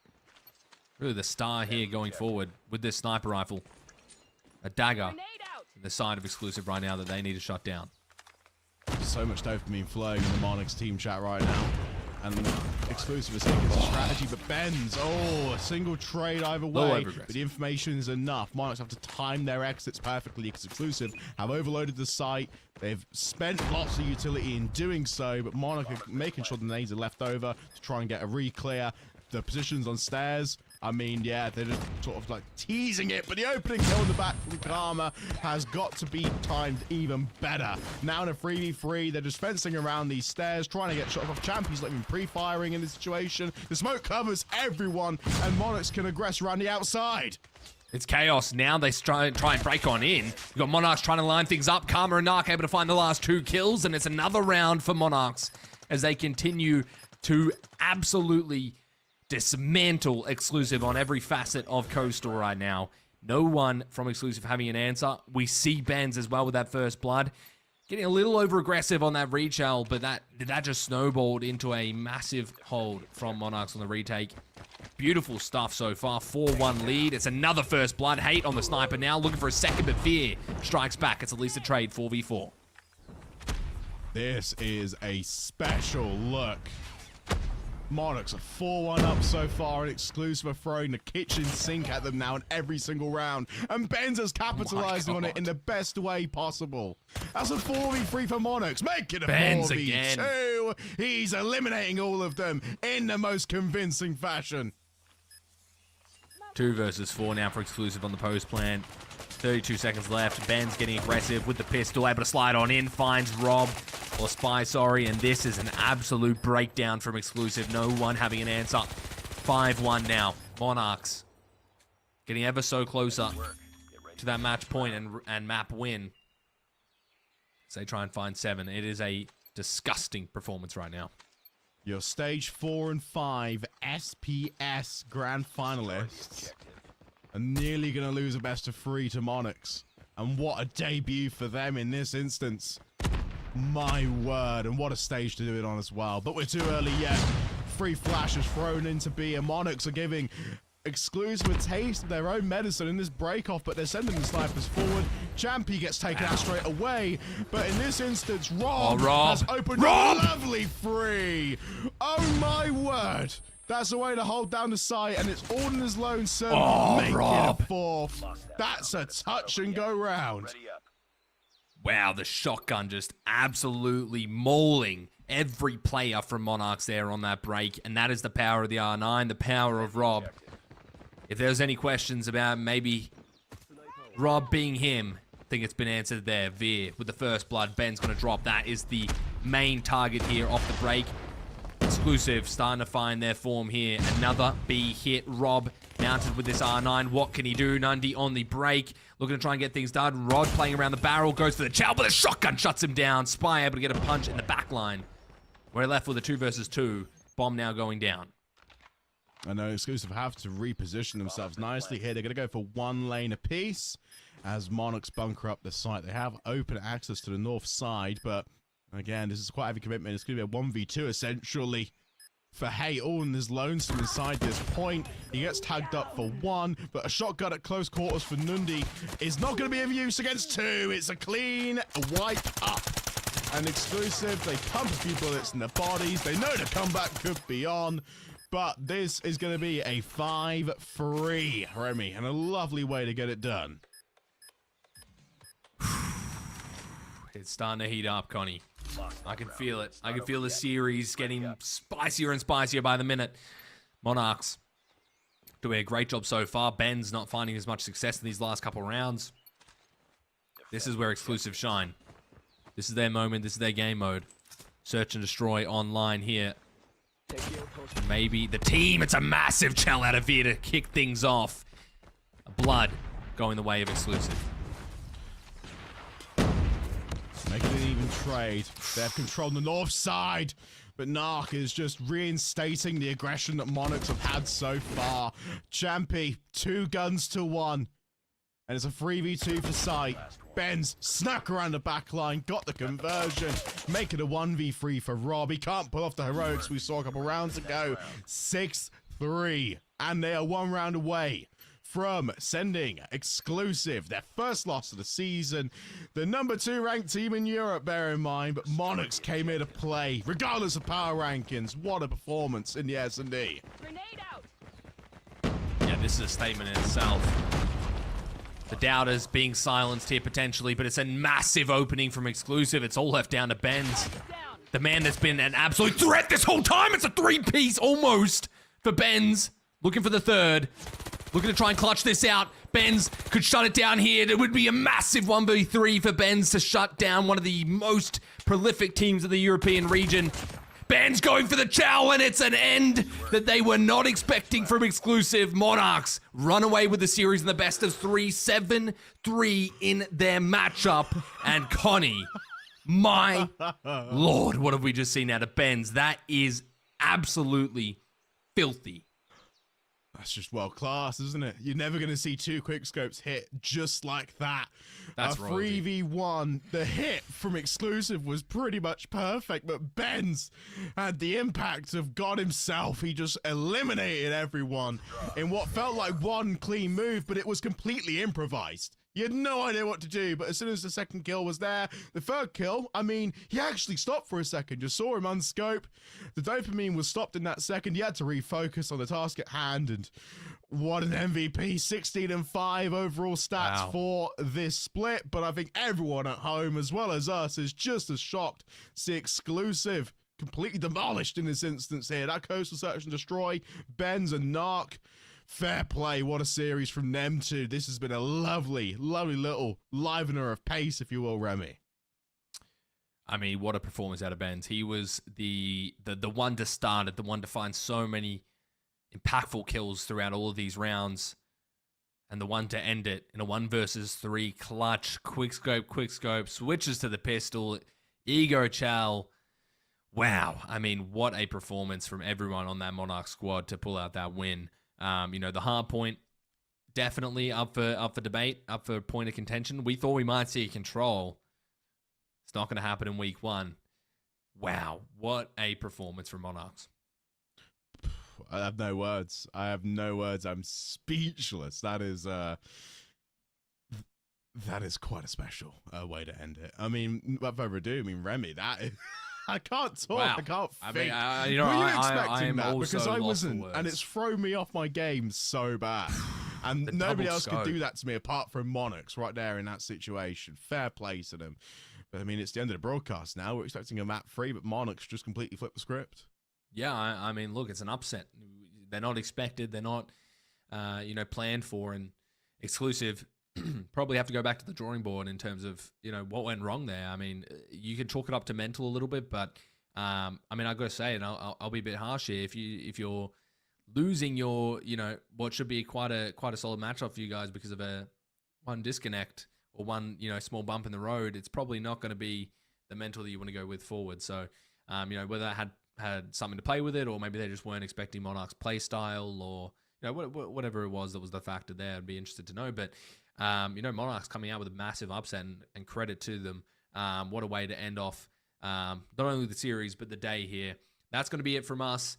really the star here going forward with this sniper rifle. A dagger in the side of exclusive right now that they need to shut down. So much dopamine flowing in the Monarchs team chat right now. And exclusive is taking his strategy, but Benz, a single trade either way. But the information is enough. Monarchs have to time their exits perfectly because exclusive have overloaded the site. They've spent lots of utility in doing so, but Monarch are making sure the nades are left over to try and get a re-clear. The positions on stairs, I mean, yeah, they're just sort of like teasing it, but the opening kill in the back from Karma has got to be timed even better. Now in a 3v3, they're just fencing around these stairs, trying to get shots off champions, not even pre-firing in this situation. The smoke covers everyone, and Monarchs can aggress around the outside. It's chaos. Now they try and break on in. You've got Monarchs trying to line things up. Karma and Narc able to find the last 2 kills, and it's another round for Monarchs as they continue to absolutely dismantle exclusive on every facet of Coastal right now. No one from exclusive having an answer. We see Benz as well with that first blood. Getting a little over aggressive on that retail, but that just snowballed into a massive hold from Monarchs on the retake. Beautiful stuff so far. 4-1 lead. It's another first blood. Hate on the sniper now. Looking for a second, but Fear strikes back. It's at least a trade 4v4. This is a special look. Monarchs are 4-1 up so far, and exclusive are throwing the kitchen sink at them now in every single round. And Benz has capitalized on it in the best way possible. That's a 4v3 for Monarchs. Make it a Benz 4v2. Again. He's eliminating all of them in the most convincing fashion. 2 versus 4 now for exclusive on the post plan. 32 seconds left. Ben's getting aggressive with the pistol, able to slide on in, finds Rob. or Spy, sorry, and this is an absolute breakdown from Exclusive. No one having an answer. 5-1 now. Monarchs getting ever so closer to that match point and map win. So they try and find 7. It is a disgusting performance right now. Your stage 4 and 5 SPS grand finalists are nearly going to lose a best of 3 to Monarchs. And what a debut for them in this instance. My word, and what a stage to do it on as well. But we're too early yet. 3 flashes thrown into B, and Monarchs are giving Exclusive a taste of their own medicine in this break-off, but they're sending the snipers forward. Champy gets taken out straight away, but in this instance, Rob has opened a lovely 3. Oh my word. That's the way to hold down the site, and it's all in his lone serve. Make it a 4th. That's a touch and go round. Wow, the shotgun just absolutely mauling every player from Monarchs there on that break, and that is the power of the R9, the power of Rob. If there's any questions about maybe Rob being him, I think it's been answered there. Veer with the first blood. Ben's going to drop. That is the main target here off the break. Exclusive starting to find their form here. Another B hit. Rob mounted with this R9. What can he do? Nundy on the break. Looking to try and get things done. Rod playing around the barrel. Goes for the chow, but the shotgun shuts him down. Spy able to get a punch in the back line. We're left with a 2 versus 2. Bomb now going down. I know Exclusive have to reposition themselves nicely here. They're going to go for 1 lane apiece as Monarchs bunker up the site. They have open access to the north side, but again, this is quite a heavy commitment. It's going to be a 1v2 essentially for Hay, all in his lonesome inside this point. He gets tagged up for 1, but a shotgun at close quarters for Nundy is not going to be of use against 2. It's a clean wipe up. And Exclusive, they pump a few bullets in their bodies. They know the comeback could be on. But this is going to be a 5-3, Remy, and a lovely way to get it done. It's starting to heat up, Connie. I can feel it. I can feel the series getting spicier and spicier by the minute. Monarchs doing a great job so far. Ben's not finding as much success in these last couple rounds. This is where Exclusive shine. This is their moment. This is their game mode. Search and destroy online here. Maybe the team. It's a massive shell out of here to kick things off. Blood going the way of Exclusive. Making an even trade. They have control on the north side, but Narc is just reinstating the aggression that Monarchs have had so far. Champy, 2 guns to 1. And it's a 3v2 for sight. Benz snuck around the back line, got the conversion, make it a 1v3 for Rob. He can't pull off the heroics we saw a couple rounds ago. 6-3, and they are 1 round away from sending Exclusive their first loss of the season. The number 2 ranked team in Europe, bear in mind, but Monarchs came here to play, regardless of power rankings. What a performance in the S&D. Yeah, this is a statement in itself. The doubters being silenced here potentially, but it's a massive opening from Exclusive. It's all left down to Benz. The man that's been an absolute threat this whole time. It's a 3-piece almost for Benz. Looking for the 3rd. Looking to try and clutch this out. Benz could shut it down here. It would be a massive 1v3 for Benz to shut down one of the most prolific teams of the European region. Ben's going for the chow, and it's an end that they were not expecting from Exclusive. Monarchs run away with the series in the best of 3, 7-3 in their matchup. And Connie, my lord, what have we just seen out of Ben's? That is absolutely filthy. That's just world class, isn't it? You're never going to see 2 quickscopes hit just like that. That's a 3v1. The hit from Exclusive was pretty much perfect, but Benz had the impact of God himself. He just eliminated everyone in what felt like 1 clean move, but it was completely improvised. You had no idea what to do, but as soon as the 2nd kill was there, the 3rd kill, I mean, he actually stopped for a second. You saw him unscope. The dopamine was stopped in that second. You had to refocus on the task at hand, and what an MVP. 16-5 overall stats for this split, but I think everyone at home, as well as us, is just as shocked to see Exclusive completely demolished in this instance here. That coastal search and destroy, Benz and Narc. Fair play. What a series from them two. This has been a lovely, lovely little livener of pace, if you will, Remy. I mean, what a performance out of Benz. He was the one to start it, the one to find so many impactful kills throughout all of these rounds, and the one to end it in a 1 versus 3 clutch, quick scope, switches to the pistol, ego chow. Wow. I mean, what a performance from everyone on that Monarch squad to pull out that win. You know, the Hardpoint, definitely up for debate, up for point of contention. We thought we might see Control. It's not going to happen in week 1. Wow, what a performance from Monarchs. I have no words. I'm speechless. That is quite a special way to end it. I mean, without further ado, I mean, Remy, that is... I can't talk. Wow. I can't think. I mean, you know, Were you I expecting am that? also Because I lost for wasn't, words. and it's thrown me off my game so bad. And The nobody double else could scope. do that to me apart from Monarchs right there in that situation. Fair play to them. But I mean, it's the end of the broadcast now. We're expecting a map 3, but Monarchs just completely flipped the script. Yeah, I mean, look, it's an upset. They're not expected. They're not, you know, planned for, and exclusive. Probably have to go back to the drawing board in terms of, you know, what went wrong there. I mean, you can chalk it up to mental a little bit, but I mean, I've got to say, and I'll be a bit harsh here. If you're losing your, you know, what should be quite a solid matchup for you guys because of one disconnect or one, you know, small bump in the road, it's probably not going to be the mental that you want to go with forward. So, you know, whether that had something to play with it, or maybe they just weren't expecting Monarch's play style, or, you know, whatever it was that was the factor there, I'd be interested to know. But, you know, Monarchs coming out with a massive upset, and credit to them. What a way to end off not only the series, but the day here. That's going to be it from us.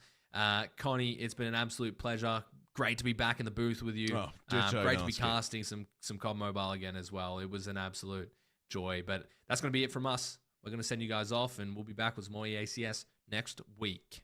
Connie, it's been an absolute pleasure. Great to be back in the booth with you. Oh, ditto, great to be Narc. casting some COD Mobile again as well. It was an absolute joy. But that's going to be it from us. We're going to send you guys off, and we'll be back with some more EACS next week.